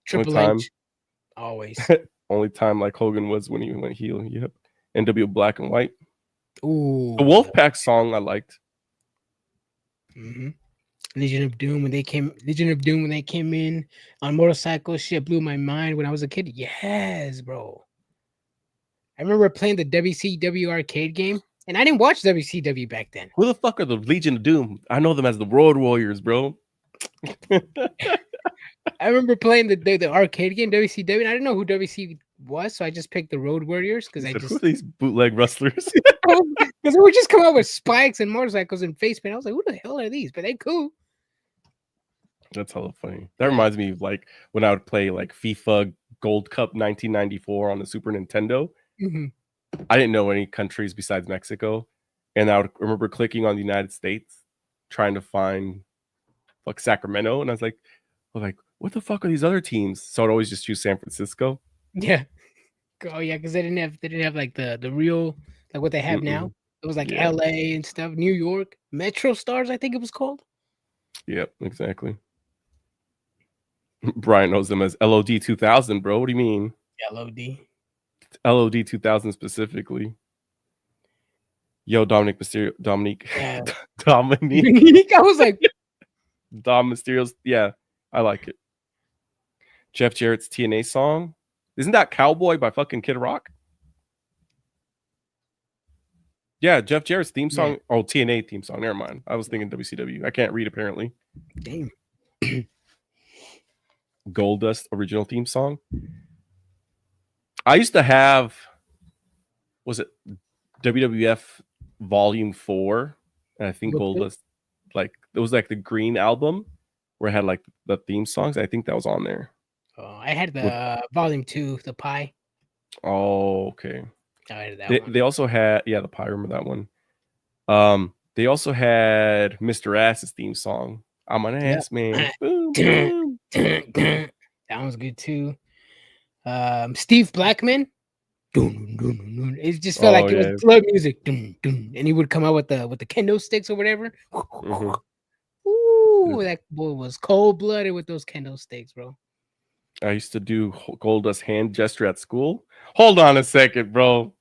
Triple H. Always. Only time like Hogan was when he went heel. Yep. NW Black and White. Ooh. The Wolfpack song I liked. Mm-hmm. Legion of Doom when they came in on motorcycles. Shit blew my mind when I was a kid. Yes, bro. I remember playing the WCW arcade game, and I didn't watch WCW back then. Who the fuck are the Legion of Doom? I know them as the Road Warriors, bro. I remember playing the arcade game WCW, and I didn't know who WC was, so I just picked the Road Warriors because who are these bootleg wrestlers? Because they would just come out with spikes and motorcycles and face paint. I was like, who the hell are these? But they cool. That's hella funny. That reminds me of like when I would play like FIFA Gold Cup 1994 on the Super Nintendo. Mm-hmm. I didn't know any countries besides Mexico, and I would remember clicking on the United States, trying to find like Sacramento, and I was like, what the fuck are these other teams? So I'd always just choose San Francisco. Yeah. Oh yeah, because they didn't have like the real like what they have now. It was like LA and stuff, New York, Metro Stars, I think it was called. Yep, exactly. Brian knows them as LOD 2000, bro. What do you mean? LOD 2000 specifically. Yo, Dominic Mysterio. Dominic. Yeah. Dominic. I was like, Dom Mysterio's. Yeah, I like it. Jeff Jarrett's TNA song. Isn't that Cowboy by fucking Kid Rock? Yeah, Jeff Jarrett's theme song. Yeah. Oh, TNA theme song. Never mind. I was thinking WCW. I can't read apparently. Damn. Goldust original theme song. I used to have, was it WWF Volume 4? And I think Goldust, like, it was like the green album where it had like the theme songs. I think that was on there. Oh, I had the Volume 2, the Pie. Oh, okay. I had that one. They also had, the Pie, remember that one. They also had Mr. Ass's theme song. I'm an ass man. Boom, boom. That one's good too. Steve Blackman. It just felt like it was club music. And he would come out with the kendo sticks or whatever. Mm-hmm. Ooh, that boy was cold-blooded with those kendo sticks, bro. I used to do Goldust hand gesture at school. Hold on a second, bro.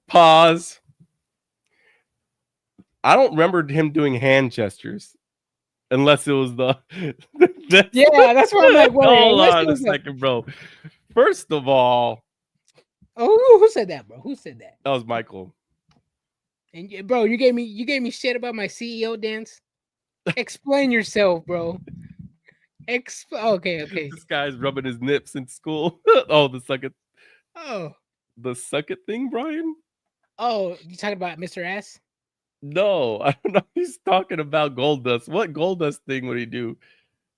Pause. I don't remember him doing hand gestures. Unless it was that's what I'm like. Hold on a second, bro. First of all, who said that, bro? Who said that? That was Michael. And bro, you gave me shit about my CEO dance. Explain yourself, bro. Okay. This guy's rubbing his nips in school. Oh, the suck it. Oh, the suck it thing, Brian. Oh, you talking about Mr. Ass? No, I don't know. He's talking about Goldust. What Goldust thing would he do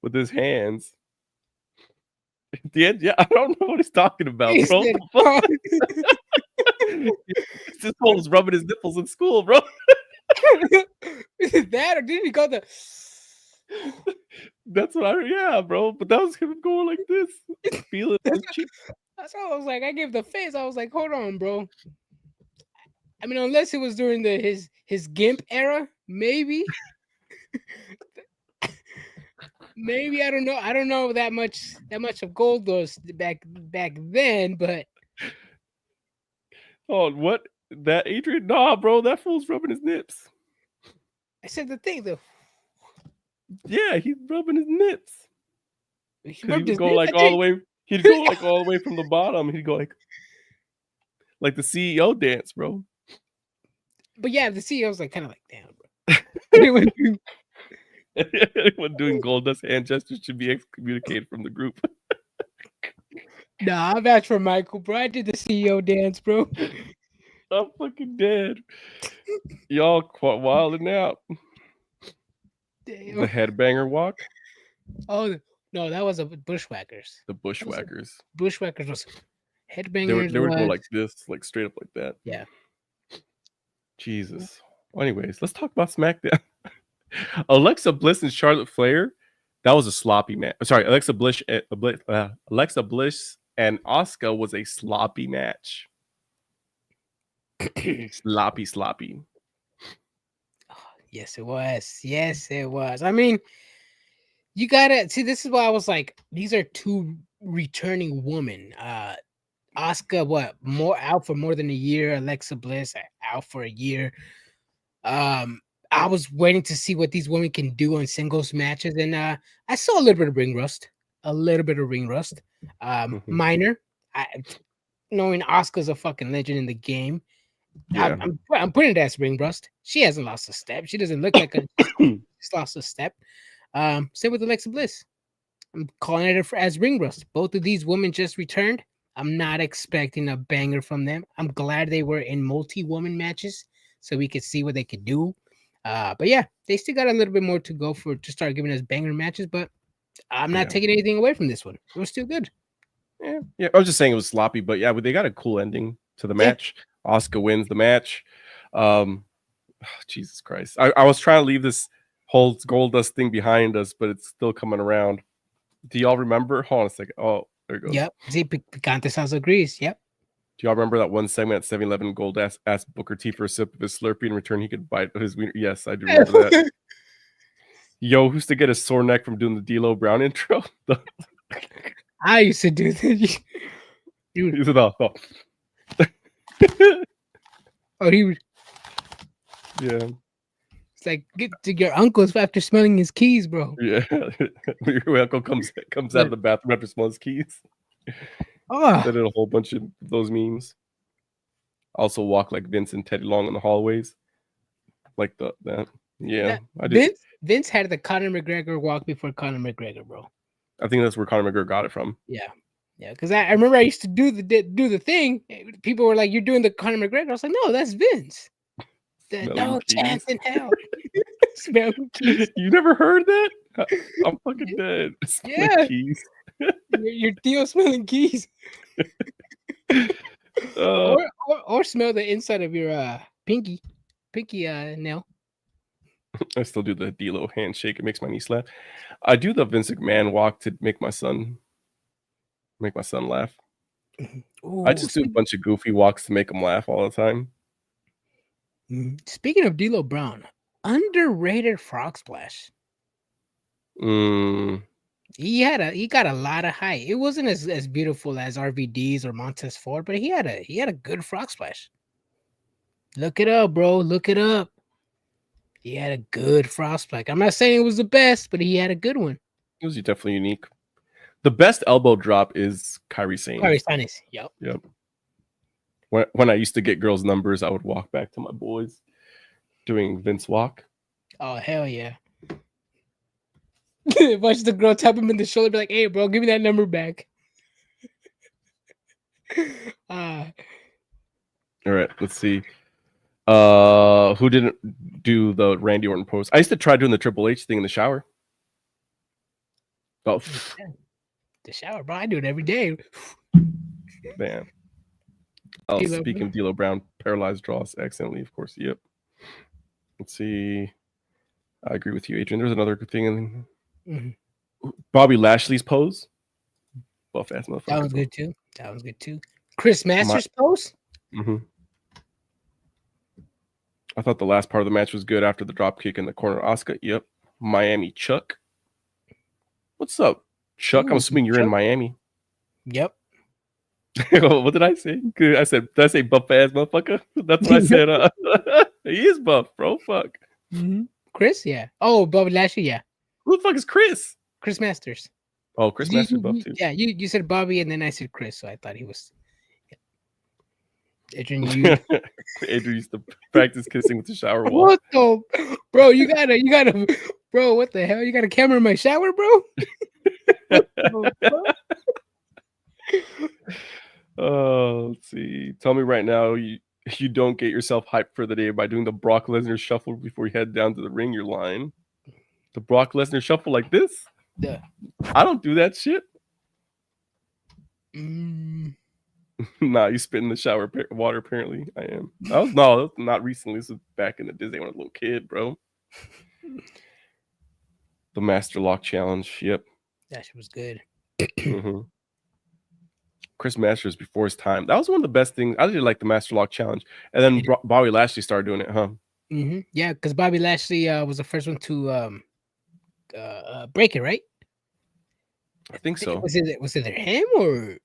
with his hands? At the end, I don't know what he's talking about, bro. This fool was rubbing his nipples in school, bro. Is it that, or did he go the? That's what bro. But that was him going like this, feeling his cheek. That's how I was like. I gave the face. I was like, hold on, bro. I mean, unless it was during his GIMP era, maybe. Maybe I don't know. I don't know that much of Goldust back then, but Oh, what? That Adrian? Nah, bro, that fool's rubbing his nips. I said the thing though. Yeah, he's rubbing his nips. He Because he rubbed would his go nips, like I all the think. way. He'd go like all the way from the bottom. He'd go like the CEO dance, bro. But yeah, the CEO's like kind of like, damn, bro. Anyone doing Goldust hand gestures should be excommunicated from the group. Nah, I vouch for Michael, bro. I did the CEO dance, bro. I'm fucking dead. Y'all quite wilding out. Damn. The headbanger walk. Oh no, that was a Bushwhackers. The bushwhackers. Bushwhackers was They headbangers. would go was- like this, like straight up like that. Yeah. Jesus. Well, anyways, let's talk about SmackDown. Alexa Bliss and Charlotte Flair. That was a sloppy match. Sorry, Alexa Bliss and Asuka was a sloppy match. sloppy. Yes, it was. Yes, it was. I mean, you gotta see. This is why I was like, these are two returning women. Asuka, what more out for more than a year? Alexa Bliss out for a year. I was waiting to see what these women can do on singles matches, and I saw a little bit of ring rust. Minor. Knowing Asuka's a fucking legend in the game. Yeah. I'm putting it as ring rust. She hasn't lost a step. She doesn't look like she's lost a step. Same with Alexa Bliss. I'm calling it as ring rust. Both of these women just returned. I'm not expecting a banger from them. I'm glad they were in multi-woman matches so we could see what they could do. But yeah, they still got a little bit more to go to start giving us banger matches, but I'm not taking anything away from this one. It was still good. Yeah. I was just saying it was sloppy, but yeah, they got a cool ending to the match. Asuka wins the match. Jesus Christ. I was trying to leave this whole Goldust thing behind us, but it's still coming around. Do y'all remember? Hold on a second. Oh, there it goes. Yep. See, Picantes also agrees. Yep. Do y'all remember that one segment at 7-Eleven? Gold asked Booker T for a sip of his Slurpee. In return, he could bite his wiener. Yes, I do remember that. Yo, who's to get a sore neck from doing the D'Lo Brown intro? I used to do that. Dude. Oh, he was. Yeah. It's like, get to your uncle's after smelling his keys, bro. Yeah. Your uncle comes out of the bathroom after smelling his keys. Oh. I did a whole bunch of those memes. Also walk like Vince and Teddy Long in the hallways. Like that. Yeah. I did. Vince had the Conor McGregor walk before Conor McGregor, bro. I think that's where Conor McGregor got it from. Yeah. Because I remember I used to do the thing. People were like, "You're doing the Conor McGregor." I was like, "No, that's Vince." No chance in hell. Smell keys. You never heard that? I'm fucking dead. Yeah. Keys. Your Theo smelling keys. Or smell the inside of your pinky nail. I still do the D'Lo handshake. It makes my knee slap. I do the Vince McMahon walk to make my son laugh. Ooh, I just do a bunch of goofy walks to make him laugh all the time. Speaking of D'Lo Brown, underrated frog splash. He got a lot of hype. It wasn't as beautiful as RVD's or Montez Ford, but he had a good frog splash. Look it up, bro. Look it up. He had a good frog splash. I'm not saying it was the best, but he had a good one. It was definitely unique. The best elbow drop is Kairi Sane. Yep. When I used to get girls' numbers, I would walk back to my boys doing Vince walk. Oh, hell yeah. Watch the girl tap him in the shoulder, be like, "Hey, bro, give me that number back." All right, let's see. Who didn't do the Randy Orton pose? I used to try doing the Triple H thing in the shower. Oh, the shower, bro. I do it every day. Man. Oh, speaking of D'Lo Brown, paralyzed draws accidentally, of course. Yep. Let's see. I agree with you, Adrian. There's another good thing. Bobby Lashley's pose. Buff ass motherfucker. That was good too. Chris Masters pose. I thought the last part of the match was good after the drop kick in the corner. Asuka. Yep. Miami Chuck. What's up, Chuck? I'm Ooh, assuming you're in Chuck. Miami. Yep. What did I say? Did I say buff ass motherfucker? That's what I said. He is buff, bro. Fuck. Chris, yeah. Oh, Bobby Lashley, yeah. Who the fuck is Chris? Chris Masters. Oh, Chris Masters buff too. Yeah, you said Bobby and then I said Chris, so I thought he was. Adrian, you Adrian used to practice kissing with the shower wall. what the bro? You gotta, bro. What the hell? You got a camera in my shower, bro? Oh, let's see. Tell me right now, you don't get yourself hyped for the day by doing the Brock Lesnar shuffle before you head down to the ring. You're lying. The Brock Lesnar shuffle like this? Yeah. I don't do that shit. Nah, you spit in the shower water. Apparently, I am. That's not recently. This was back in the Disney when I was a little kid, bro. The Master Lock Challenge. Yep. That shit was good. Chris Masters before his time. That was one of the best things. I did like the Master Lock Challenge, and then Bobby Lashley started doing it, huh? Yeah, because Bobby Lashley was the first one to break it, right? I think so. Was it him or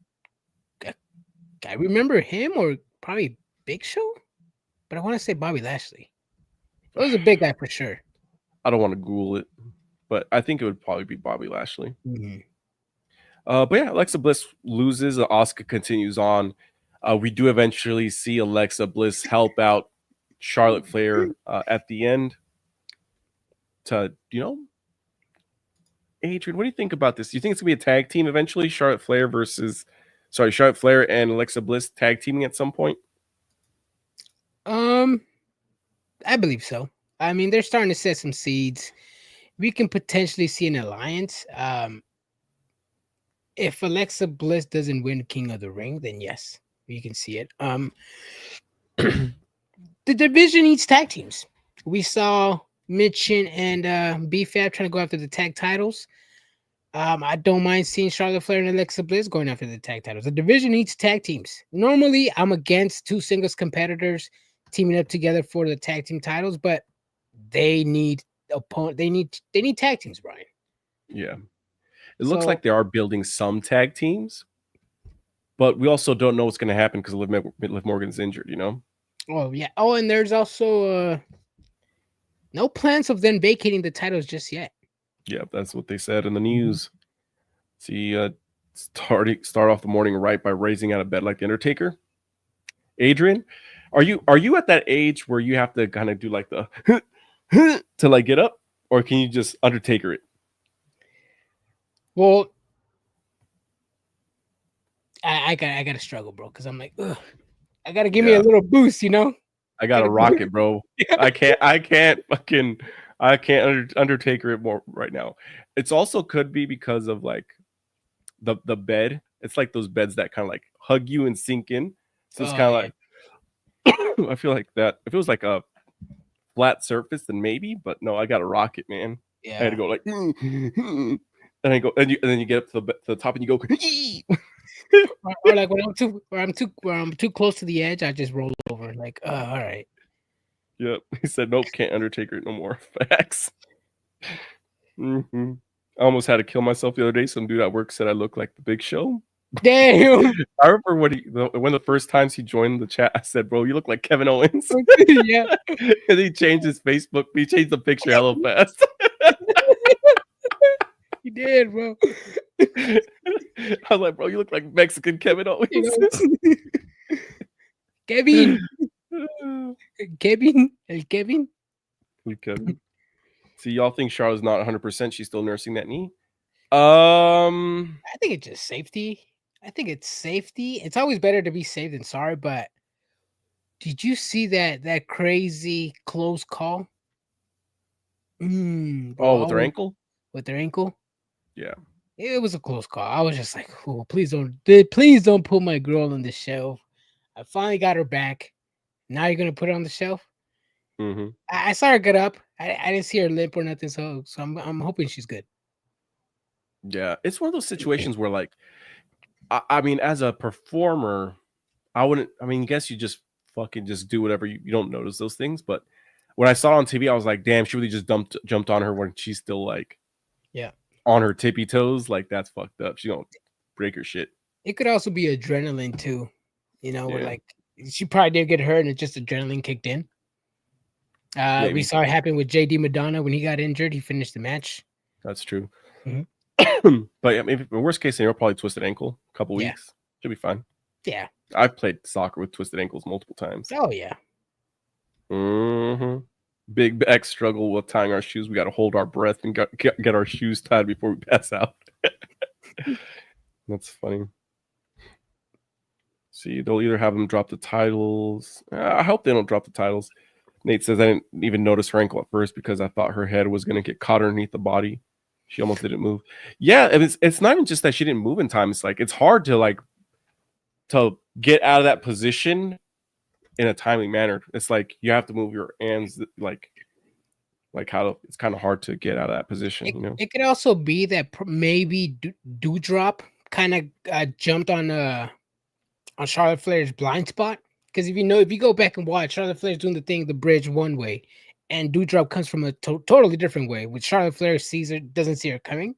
I remember him or probably Big Show, but I want to say Bobby Lashley. It was a big guy for sure. I don't want to Google it, but I think it would probably be Bobby Lashley. But yeah, Alexa Bliss loses. Asuka continues on. We do eventually see Alexa Bliss help out Charlotte Flair at the end. Adrian, what do you think about this? Do you think it's gonna be a tag team eventually? Charlotte Flair and Alexa Bliss tag teaming at some point? I believe so. I mean, they're starting to set some seeds. We can potentially see an alliance. If Alexa Bliss doesn't win King of the Ring, then yes, we can see it. The division needs tag teams. We saw Mitchin and B-Fab trying to go after the tag titles. I don't mind seeing Charlotte Flair and Alexa Bliss going after the tag titles. The division needs tag teams. Normally, I'm against two singles competitors teaming up together for the tag team titles, but they need They need tag teams, Brian. Yeah. It looks like they are building some tag teams, but we also don't know what's going to happen because Liv Morgan's injured, you know? Oh, yeah. Oh, and there's also no plans of them vacating the titles just yet. Yeah, that's what they said in the news. See, start off the morning right by raising out of bed like the Undertaker. Adrian, are you at that age where you have to kind of do like the to like get up, or can you just Undertaker it? Well, I gotta struggle, bro, because I'm like, ugh, I gotta give me a little boost, you know. I gotta rock it, bro. I can't Undertaker it more right now. It's also could be because of like the bed. It's like those beds that kind of like hug you and sink in. So it's kind of like I feel like that. If it was like a flat surface, then maybe. But no, I gotta rock it, man. Yeah. I had to go like, and I go, and then you get up to the top and you go. or like when I'm too close to the edge, I just roll over. Like, all right. Yep. He said, nope, can't Undertaker it no more. Facts. I almost had to kill myself the other day. Some dude at work said I look like the Big Show. Damn. I remember when the first times he joined the chat, I said, bro, you look like Kevin Owens. Yeah. And he changed his Facebook. He changed the picture hella fast. He did, bro. I was like, bro, you look like Mexican Kevin Owens. You know? Kevin. See, y'all think Charlotte's not 100%. She's still nursing that knee. I think it's just safety. It's always better to be safe than sorry. But did you see that crazy close call? With her ankle? With their ankle? Yeah. It was a close call. I was just like, oh, please don't put my girl on the shelf. I finally got her back. Now you're gonna put her on the shelf. Mm-hmm. I saw her get up. I didn't see her limp or nothing, so I'm hoping she's good. Yeah, it's one of those situations where, like, I mean, as a performer, I wouldn't. I mean, I guess you just fucking just do whatever. You don't notice those things, but when I saw it on TV, I was like, damn, she really just jumped on her when she's still like, on her tippy toes, like that's fucked up. She gonna break her shit. It could also be adrenaline too, where Yeah. like she probably did get hurt and just adrenaline kicked in. We Maybe. saw it happen with JD Madonna when he got injured. He finished the match. That's true. Mhm. But yeah, maybe the worst case scenario, probably twisted ankle, a couple Yeah. weeks. Should be fine. Yeah. I've played soccer with twisted ankles multiple times. Oh yeah. Big back struggle with tying our shoes. We got to hold our breath and get our shoes tied before we pass out. That's funny. See, they'll either have them drop the titles. I hope they don't drop the titles. Nate says I didn't even notice her ankle at first because I thought her head was going to get caught underneath the body. She almost didn't move. Yeah, it's not even just that she didn't move in time. It's like it's hard to get out of that position in a timely manner. It's like you have to move your hands like how it's kind of hard to get out of that position. It could also be that maybe Doudrop kind of jumped on Charlotte Flair's blind spot. Because if you go back and watch, Charlotte Flair's doing the bridge one way, and Doudrop comes from a totally different way. With Charlotte Flair doesn't see her coming.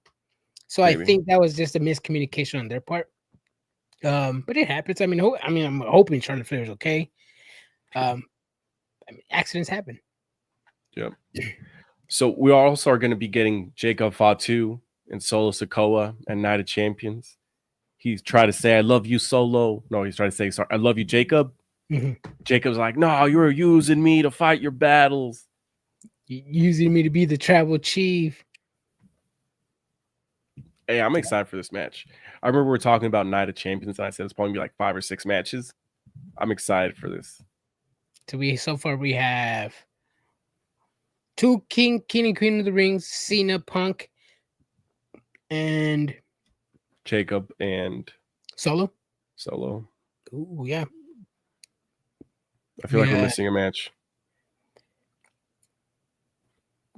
So maybe. I think that was just a miscommunication on their part. But it happens. I mean, I'm hoping Charlotte Flair is okay. Accidents happen. Yep. So we also are going to be getting Jacob Fatu and Solo Sikoa and Night of Champions. He's trying to say, "I love you, Solo." No, he's trying to say, "Sorry, I love you, Jacob." Mm-hmm. Jacob's like, "No, you're using me to fight your battles. Using me to be the tribal chief." Hey, I'm excited for this match. I remember we were talking about Night of Champions, and I said it's probably gonna be like 5 or 6 matches. I'm excited for this. So far we have 2 King and Queen of the Rings, Cena, Punk, and Jacob and Solo. Ooh, yeah. I feel like we're missing a match.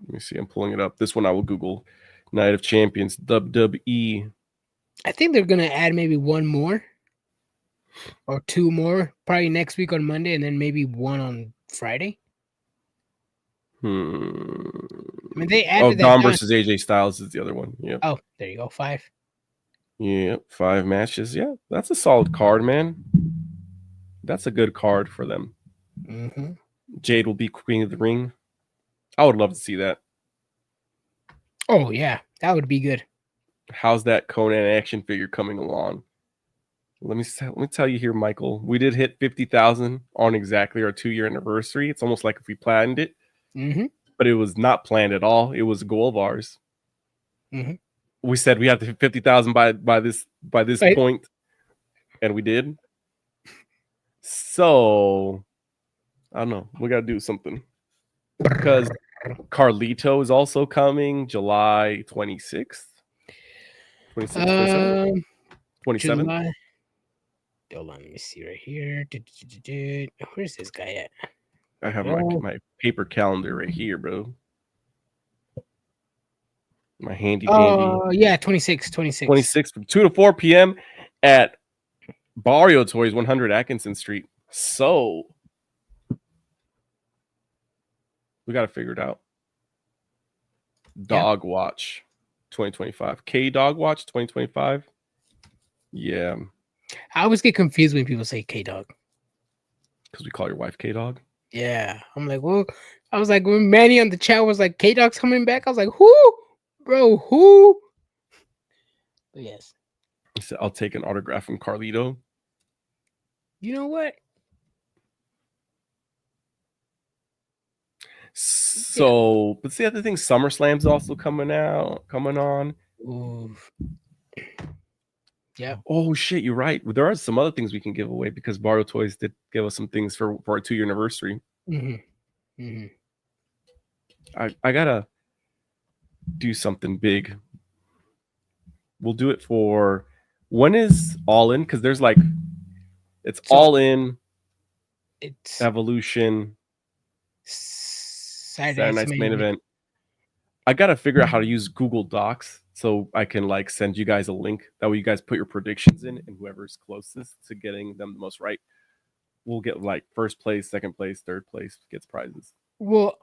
Let me see. I'm pulling it up. This one I will Google. Night of Champions, WWE. I think they're gonna add maybe 1 more or 2 more, probably next week on Monday, and then maybe 1 on Friday. I mean, they added Dom versus AJ Styles is the other one. Yeah. Oh, there you go. 5. Yeah, 5 matches. Yeah, that's a solid card, man. That's a good card for them. Mm-hmm. Jade will be Queen of the Ring. I would love to see that. Oh yeah, that would be good. How's that Conan action figure coming along? Let me tell you here, Michael. We did hit 50,000 on exactly our 2-year anniversary. It's almost like if we planned it, but it was not planned at all. It was a goal of ours. We said we have to hit 50,000 by this point, and we did. So I don't know. We got to do something because Carlito is also coming July 26th. 27th? July. Hold on, let me see right here. Where's this guy at? I have my paper calendar right here, bro. My handy dandy. Oh, yeah, 26 from 2 to 4 p.m. at Barrio Toys, 100 Atkinson Street. So we got to figure it out. Dog Watch 2025. K Dog Watch 2025. Yeah. I always get confused when people say K Dog. Because we call your wife K Dog? Yeah. I'm like, well, I was like, when Manny on the chat was like, K Dog's coming back, I was like, who? Bro, who? But yes. He said, I'll take an autograph from Carlito. You know what? So, but see, the other thing, SummerSlam's also coming on. Ooh. Yeah. Oh shit, you're right. There are some other things we can give away because Barrio Toys did give us some things for our 2-year anniversary. I gotta do something big. We'll do it for when is All In? Because there's like it's All In. It's Evolution. Saturday Night's main event. I gotta figure out how to use Google Docs so I can like send you guys a link. That way you guys put your predictions in, and whoever's closest to getting them the most right will get like first place, second place, third place gets prizes. Well,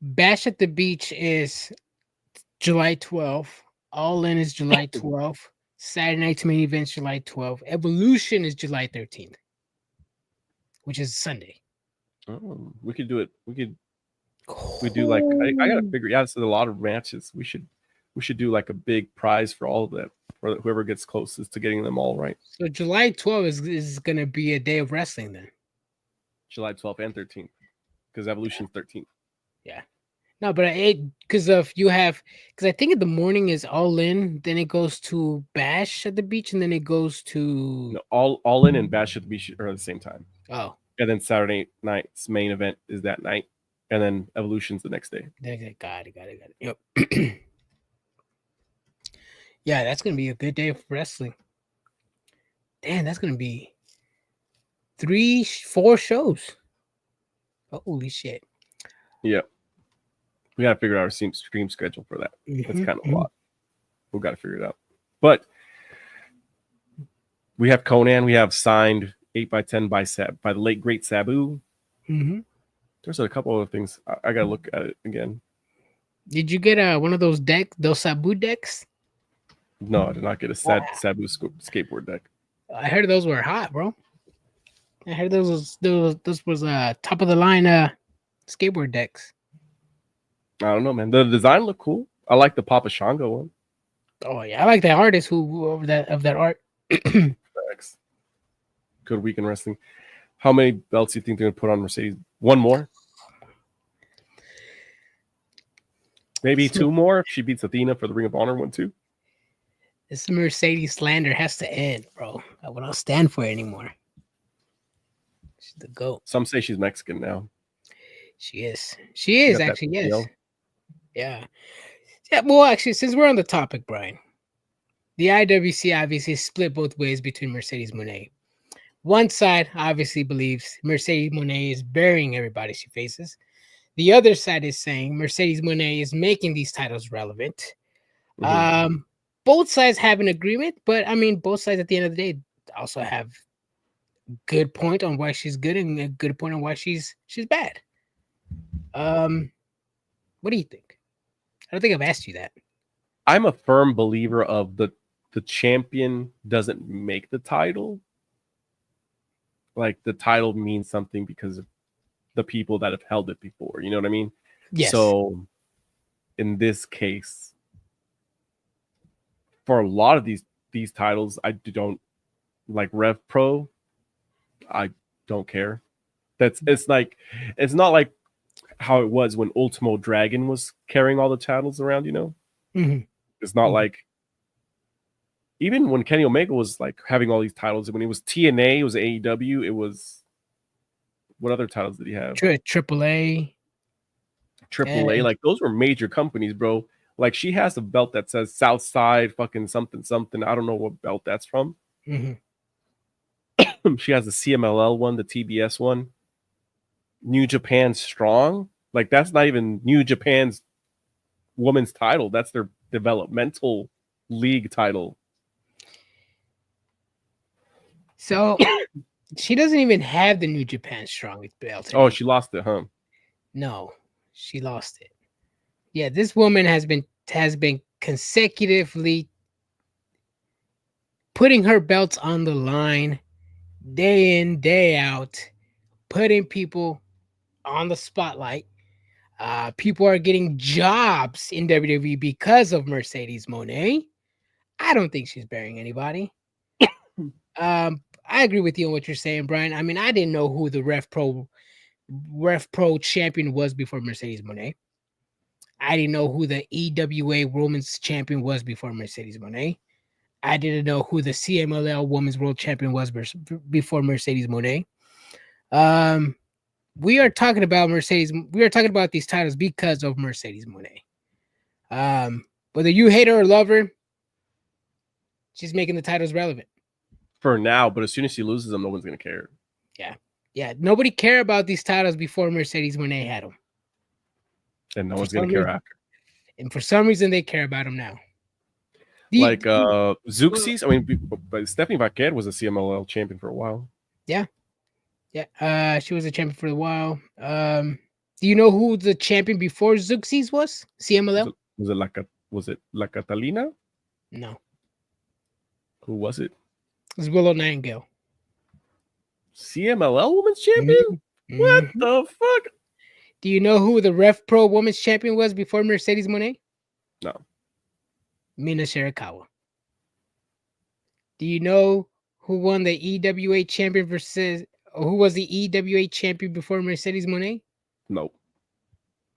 Bash at the Beach is July 12th. All In is July 12th. Saturday Night's Main Event July 12th. Evolution is July 13th, which is Sunday. Oh, we could do it. We do like I gotta figure. Yeah, this is a lot of matches. We should do like a big prize for all of them, for whoever gets closest to getting them all right. So July 12th is gonna be a day of wrestling then. July 12th and 13th, because Evolution's 13th. Yeah. No, but because I think in the morning is All In, then it goes to Bash at the beach, and then it goes to No, all in and Bash at the Beach are at the same time. Oh, And then Saturday night's main event is that night, and then Evolution's the next day. got it. Yep. Yeah, that's gonna be a good day of wrestling. Damn, that's gonna be 4 shows. Holy shit. Yeah. We got to figure out our stream schedule for that. That's kind of a lot. We've got to figure it out. But we have Conan. We have signed 8x10 by the late, great Sabu. Mm-hmm. There's a couple other things. I got to look at it again. Did you get one of those Sabu decks? No, I did not get a Sabu skateboard deck. I heard those were hot, bro. I heard those was top of the line skateboard decks. I don't know, man. The design looked cool. I like the Papa Shango one. Oh yeah, I like the artist who of that art. Thanks. Good week in wrestling. How many belts do you think they're gonna put on Mercedes? One more? Maybe 2 more if she beats Athena for the Ring of Honor one too. This Mercedes slander has to end, bro. I will not stand for it anymore. She's the GOAT. Some say she's Mexican now. She is. She is actually, yes. Yeah. Yeah, well, actually, since we're on the topic, Brian, the IWC obviously split both ways between Mercedes Moné. One side obviously believes Mercedes Moné is burying everybody she faces. The other side is saying Mercedes Moné is making these titles relevant. Mm-hmm. Both sides have an agreement, but I mean, both sides at the end of the day also have good point on why she's good and a good point on why she's bad. What do you think? I don't think I've asked you that. I'm a firm believer of the champion doesn't make the title. Like the title means something because of the people that have held it before. You know what I mean? Yes. So in this case, for a lot of these titles, I don't like Rev Pro. I don't care. It's not like how it was when Ultimo Dragon was carrying all the titles around, you know? Mm-hmm. It's not like even when Kenny Omega was like having all these titles, when it was TNA, it was AEW, it was what other titles did he have? AAA. Like those were major companies, bro. Like she has a belt that says Southside fucking something. I don't know what belt that's from. Mm-hmm. She has the CMLL one, the TBS one. New Japan Strong. Like that's not even New Japan's women's title. That's their developmental league title. So she doesn't even have the New Japan Strong belt anymore. Oh, she lost it, huh? No, she lost it. Yeah, this woman has been consecutively putting her belts on the line day in, day out, putting people on the spotlight. People are getting jobs in WWE because of Mercedes Moné. I don't think she's burying anybody. I agree with you on what you're saying, Brian. I mean, I didn't know who the Rev Pro champion was before Mercedes Moné. I didn't know who the EWA Women's Champion was before Mercedes Moné. I didn't know who the CMLL Women's World Champion was before Mercedes Moné. We are talking about Mercedes. We are talking about these titles because of Mercedes Moné. Whether you hate her or love her, she's making the titles relevant. For now, but as soon as she loses them, no one's going to care. Yeah. Nobody cared about these titles before Mercedes Moné had them. And no one's going to care after. And for some reason, they care about them now. Like Zeuxis, I mean, but Stephanie Vaquer was a CMLL champion for a while. Yeah. She was a champion for a while. Do you know who the champion before Zeuxis was? CMLL? Was it La Catalina? No. Who was it? It's Willow Nightingale. CMLL Women's Champion? Mhm. What Mhm. the fuck? Do you know who the Ref Pro Women's Champion was before Mercedes Moné? No. Mina Shirakawa. Do you know who won the EWA champion who was the EWA champion before Mercedes Moné? Nope.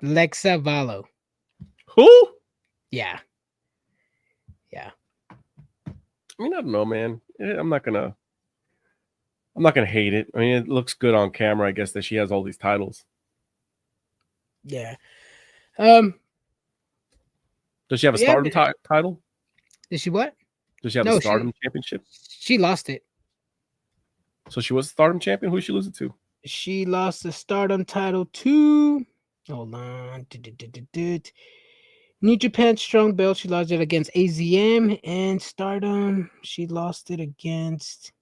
Lexa Valo. Who? Yeah. Yeah. I mean, I don't know, man. I'm not gonna hate it. I mean, it looks good on camera, I guess, that she has all these titles. Yeah. Does she have a Yeah, Stardom title? Did she what? Does she have No, a Stardom championship? She lost it. So she was a Stardom champion? Who did she lose it to? She lost the Stardom title to hold on. New Japan Strong Belt. She lost it against AZM, and Stardom. She lost it against.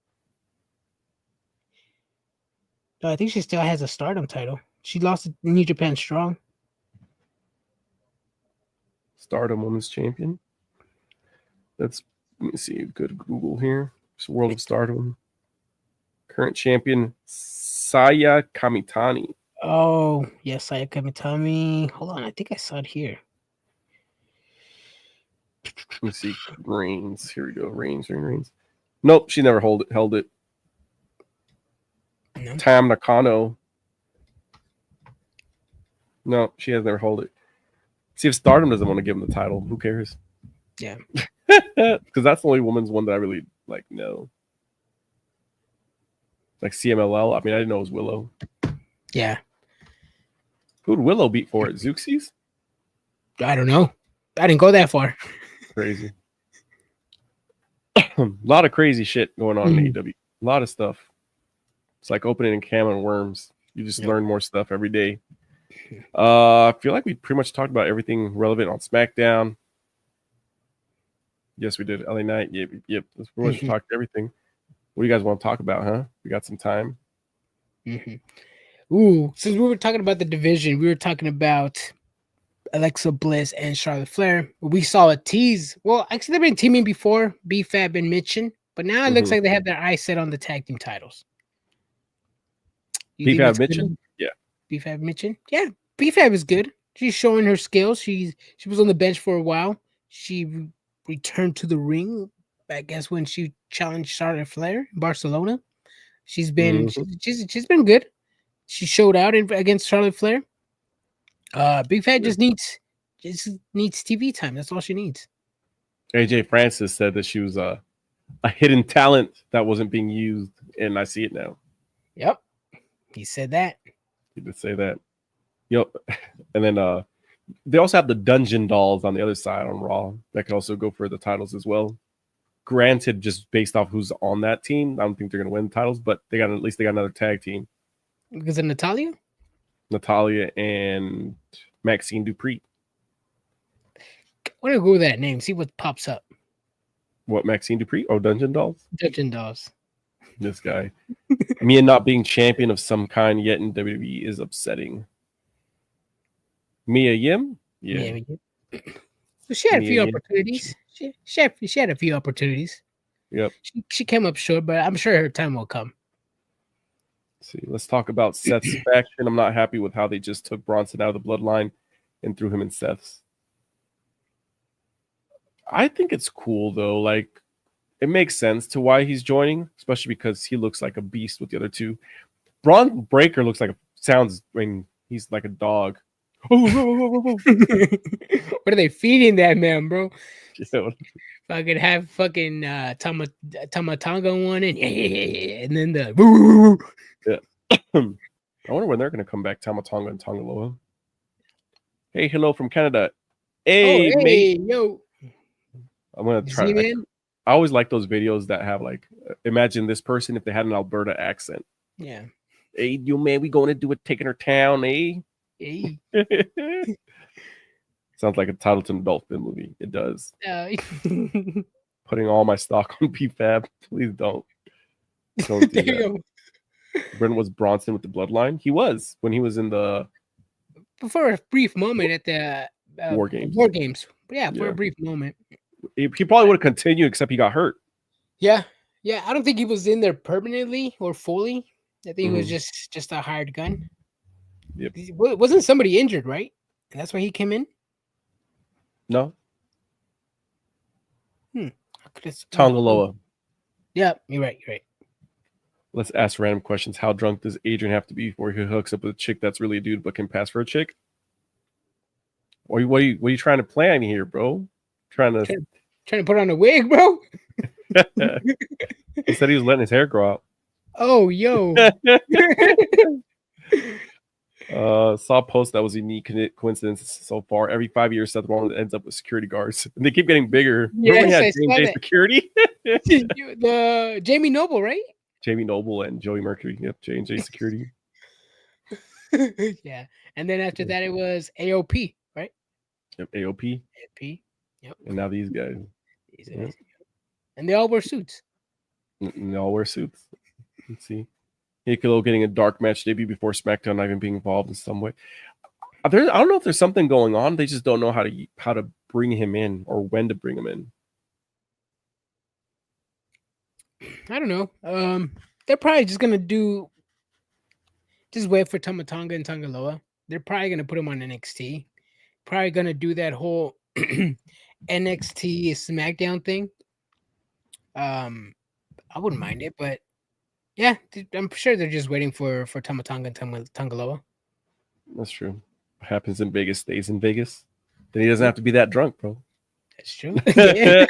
No, I think she still has a Stardom title. She lost it to New Japan Strong. Stardom Women's Champion. Let me see. Good Google here. It's World of Stardom. Current champion Saya Kamitani. Oh, yes, Saya Kamitani. Hold on, I think I saw it here. Let me see. Reigns. Here we go. Reigns. Nope, she never held it. No. Tam Nakano. No, she has never held it. See if Stardom doesn't want to give him the title. Who cares? Yeah. Because that's the only women's one that I really like know. Like CMLL. I mean, I didn't know it was Willow. Yeah. Who'd Willow beat for it? Zeuxis? I don't know. I didn't go that far. Crazy. A lot of crazy shit going on in AEW. A lot of stuff. It's like opening a can of worms. You just learn more stuff every day. I feel like we pretty much talked about everything relevant on SmackDown. Yes, we did. LA Knight. Yep. Let's pretty much talk everything. What do you guys want to talk about, huh? We got some time. Ooh, since we were talking about the division, we were talking about Alexa Bliss and Charlotte Flair. We saw a tease. Well, actually, they've been teaming before, BFAB and Mitchin, but now it looks like they have their eyes set on the tag team titles. BFAB Mitchin? Yeah. BFAB Mitchin? Yeah. BFAB is good. She's showing her skills. She was on the bench for a while. She returned to the ring, I guess, when she challenged Charlotte Flair in Barcelona. She's been she's been good. She showed out against Charlotte Flair. Big Fat just needs TV time. That's all she needs. AJ Francis said that she was a hidden talent that wasn't being used, and I see it now. Yep, he said that. He did say that. Yep. And then they also have the Dungeon Dolls on the other side on Raw that could also go for the titles as well. Granted, just based off who's on that team, I don't think they're going to win the titles, but they got another tag team. Because of Natalia and Maxine Dupree. I want to go with that name, see what pops up. What, Maxine Dupree? Oh, Dungeon Dolls? Dungeon Dolls. This guy. Mia not being champion of some kind yet in WWE is upsetting. Mia Yim? Yeah. So she had a few opportunities. She had a few opportunities. Yep. She came up short, but I'm sure her time will come. Let's talk about Seth's faction. I'm not happy with how they just took Bronson out of the bloodline and threw him in Seth's. I think it's cool though. Like, it makes sense to why he's joining, especially because he looks like a beast with the other two. Braun Breaker looks like he's like a dog. What are they feeding that man, bro? Yeah. Fucking have fucking Tamatonga one and then the yeah. I wonder when they're gonna come back, Tamatonga and Tongaloa. Hey, hello from Canada. Hey, mate. Yo. I'm gonna try. I always like those videos that have like, imagine this person if they had an Alberta accent. Yeah. Hey, you man, we going to do it, taking her town, eh? Hey. Sounds like a title to an adult film movie. It does. Putting all my stock on PFAB. Please don't. Don't do that. Brent was Bronson with the bloodline. He was when he was in the. For a brief moment at the War Games. War Games. Yeah, for a brief moment. He probably would have continued, except he got hurt. Yeah. I don't think he was in there permanently or fully. I think he was Mhm. just a hired gun. Yep. Wasn't somebody injured, right? And that's why he came in. No, I could've sworn- Tongaloa. Yeah, you're right. Let's ask random questions. How drunk does Adrian have to be before he hooks up with a chick that's really a dude but can pass for a chick? What are you trying to plan here, bro? Trying to put on a wig, bro. He said he was letting his hair grow out. Oh, yo. Saw a post that was a unique coincidence so far. Every 5 years, Seth Rollins ends up with security guards, and they keep getting bigger. Yes, Remember when he I had saw J that. Security, The Jamie Noble, right? Jamie Noble and Joey Mercury. Yep, J Security. Yeah, and then after that, it was AOP, right? Yep, AOP. AOP. Yep. And now these guys. Yep. And they all wear suits. And they all wear suits. Let's see. Hikaru getting a dark match debut before SmackDown not even being involved in some way. I don't know if there's something going on. They just don't know how to bring him in or when to bring him in. I don't know. They're probably just gonna wait for Tamatonga and Tangaloa. They're probably gonna put him on NXT. Probably gonna do that whole NXT SmackDown thing. I wouldn't mind it, but yeah, I'm sure they're just waiting for Tamatonga and Tangaloa. That's true. What happens in Vegas stays in Vegas. Then he doesn't have to be that drunk, bro. That's true. There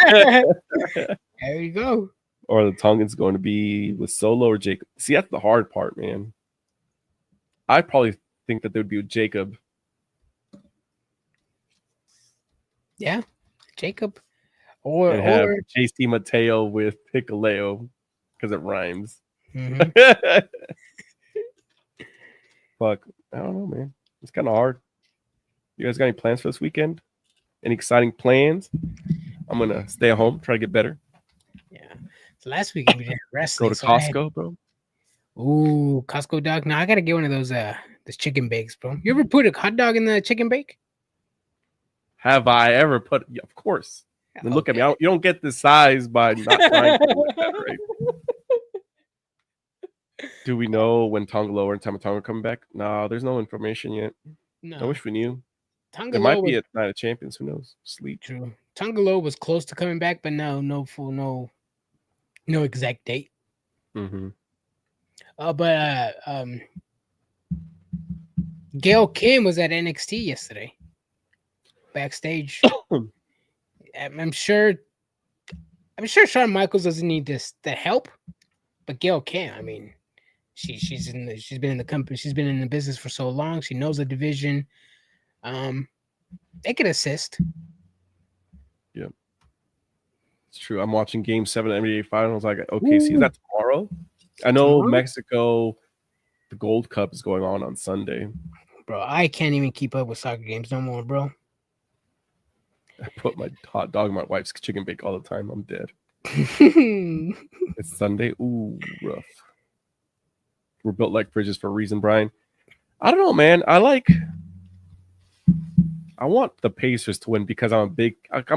you go. Or the Tongan's going to be with Solo or Jacob. See, that's the hard part, man. I probably think that they would be with Jacob. Yeah, Jacob. Or JC Mateo with Hikuleo because it rhymes. Mhm. Fuck, I don't know, man. It's kind of hard. You guys got any plans for this weekend? Any exciting plans? I'm gonna stay at home, try to get better. Yeah. So last week we did wrestling. Go to Costco, bro. Ooh, Costco dog. Now I gotta get one of those chicken bakes, bro. You ever put a hot dog in the chicken bake? Have I ever put? Yeah, of course. I mean, look at me. You don't get this size by not trying to do that, right? Do we know when Tongaloa and Tamatonga are coming back? No, there's no information yet. No. I wish we knew. Tongaloa It might be at Night of Champions. Who knows? Sleep. True. Tongaloa was close to coming back, but no exact date. Mm-hmm. But Gail Kim was at NXT yesterday, backstage. I'm sure Shawn Michaels doesn't need the help, but Gail Kim. I mean, she's been in the company. She's been in the business for so long. She knows the division. They could assist. Yep, it's true. I'm watching Game 7 of the NBA Finals. Like, okay, see, is that tomorrow? I know Mexico, the Gold Cup is going on Sunday. Bro, I can't even keep up with soccer games no more, bro. I put my hot dog in my wife's chicken bake all the time. I'm dead. It's Sunday. Ooh, rough. We're built like fridges for a reason, Brian. I don't know, man. I want the Pacers to win because I'm a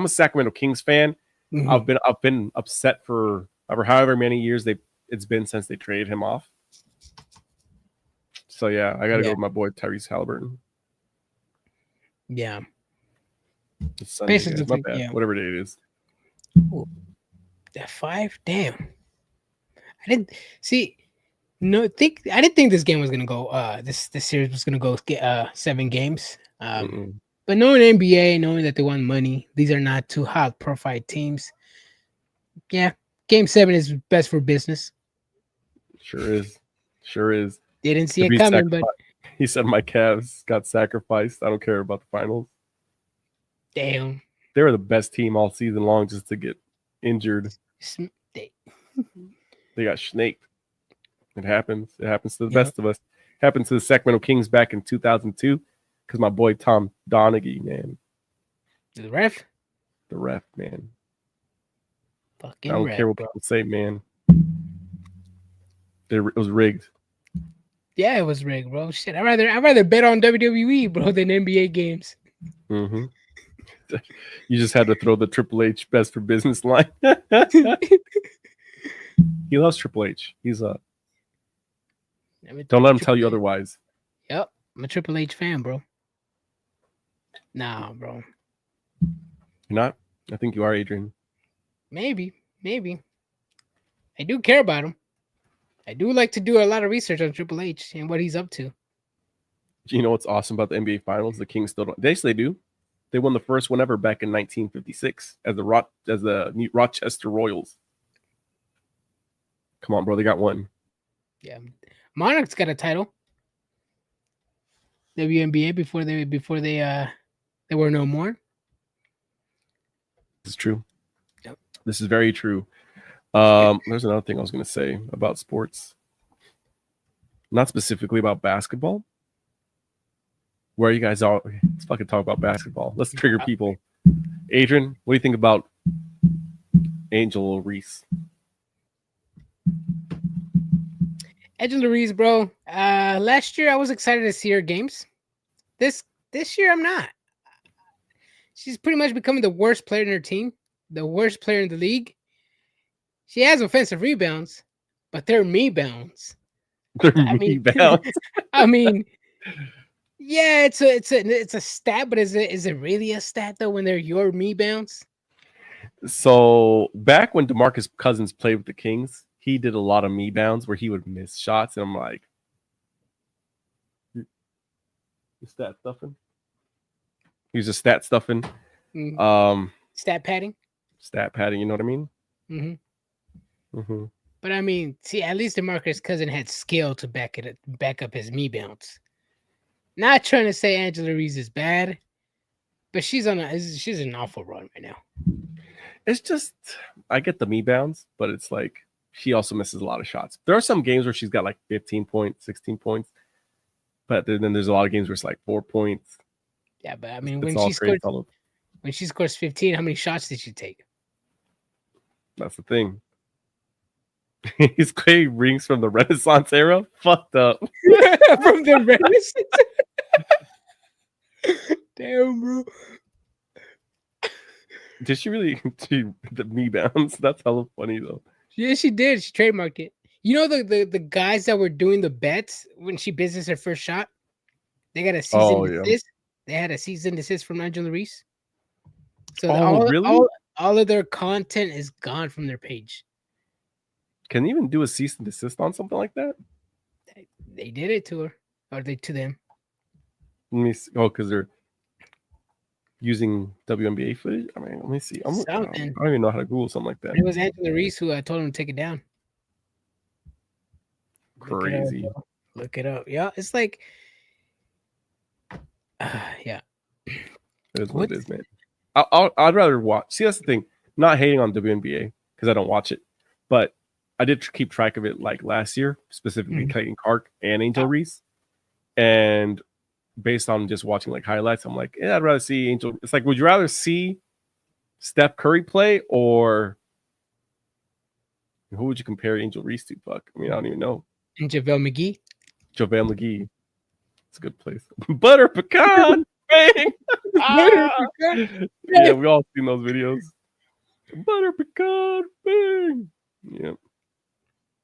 Sacramento Kings fan. Mm-hmm. I've been upset for however many years it's been since they traded him off. So yeah, I gotta go with my boy Tyrese Halliburton. Yeah. It's Sunday, guys. My bad. Yeah. Whatever day it is. Ooh, that 5? Damn. I didn't think this game was gonna go. This series was gonna go 7 games. But knowing NBA, knowing that they want money, these are not two high-profile teams. Yeah, Game 7 is best for business. Sure is. Didn't see it coming, but he said my Cavs got sacrificed. I don't care about the finals. Damn. They were the best team all season long just to get injured. They got snaked. It happens. It happens to the best of us. It happened to the Sacramento Kings back in 2002 because my boy Tom Donaghy, man. The ref? The ref, man. Fucking I don't care what people say, man. It was rigged. Yeah, it was rigged, bro. Shit, I'd rather bet on WWE, bro, than NBA games. Mm-hmm. You just had to throw the Triple H best for business line. He loves Triple H. He's a. Don't let him tell you otherwise. Yep, I'm a Triple H fan, bro. Nah, bro. You're not? I think you are, Adrian. Maybe. I do care about him. I do like to do a lot of research on Triple H and what he's up to. You know what's awesome about the NBA Finals? The Kings still don't. They do. They won the first one ever back in 1956 as the Rochester Royals. Come on, bro. They got one. Yeah. Monarchs got a title. WNBA before they were no more. This is true. Yep. This is very true. There's another thing I was going to say about sports. Not specifically about basketball. Where you guys are, let's fucking talk about basketball. Let's trigger people. Adrian, what do you think about Angel Reese? Angela Reese, bro. Last year I was excited to see her games. This year I'm not. She's pretty much becoming the worst player in her team, the worst player in the league. She has offensive rebounds, but they're me-bounds. Me-bounds. I mean, yeah, it's a stat, but is it really a stat though when they're your me-bounds? So back when DeMarcus Cousins played with the Kings, he did a lot of me-bounds where he would miss shots, and I'm like, "You stat stuffing?" He was just stat stuffing. Mm-hmm. Stat padding. You know what I mean? Mm-hmm. Mm-hmm. But I mean, see, at least DeMarcus Cousins had skill to back up his me-bounds. Not trying to say Angela Reese is bad, but she's an awful run right now. It's just, I get the me-bounds, but it's like she also misses a lot of shots. There are some games where she's got like 15 points, 16 points, but then there's a lot of games where it's like 4 points. Yeah, but I mean, when she scores 15, how many shots did she take? That's the thing. He's creating rings from the Renaissance era. Fucked up. From the Renaissance. Damn, bro. Did she really do the me-bounds? That's hella funny though. Yeah, she did. She trademarked it. You know the guys that were doing the bets when she business her first shot? They got a season desist. They had a season desist from Angela Reese. So all of their content is gone from their page. Can you even do a cease and desist on something like that? They did it to her. Or they to them. Let me see. Oh, because they're using WNBA footage? I mean, let me see. I don't even know how to Google something like that. It was Angela Reese who told him to take it down. Crazy. Look it up. Yeah, it's like... yeah. It is what it is, man. I'd rather watch. See, that's the thing. Not hating on WNBA because I don't watch it, but I did keep track of it like last year, specifically Clayton Clark and Angel Reese. And based on just watching like highlights, I'm like, yeah, I'd rather see Angel. It's like, would you rather see Steph Curry play or who would you compare Angel Reese to? Fuck. I mean, I don't even know. And JaVale McGee. JaVale McGee. It's a good place. Butter pecan. Bang. Yeah, we all seen those videos. Butter pecan. Bang. Yeah.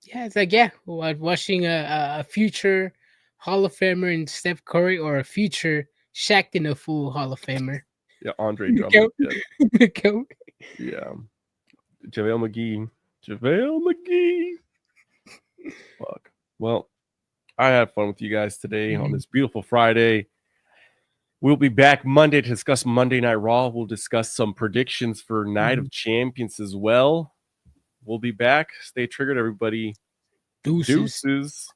Yeah, it's like, watching a future Hall of Famer in Steph Curry or a future Shaq in a Fool Hall of Famer. Yeah, Andre Drummond. Yeah. JaVale McGee. Fuck. Well, I had fun with you guys today on this beautiful Friday. We'll be back Monday to discuss Monday Night Raw. We'll discuss some predictions for Night of Champions as well. We'll be back. Stay triggered, everybody. Deuces.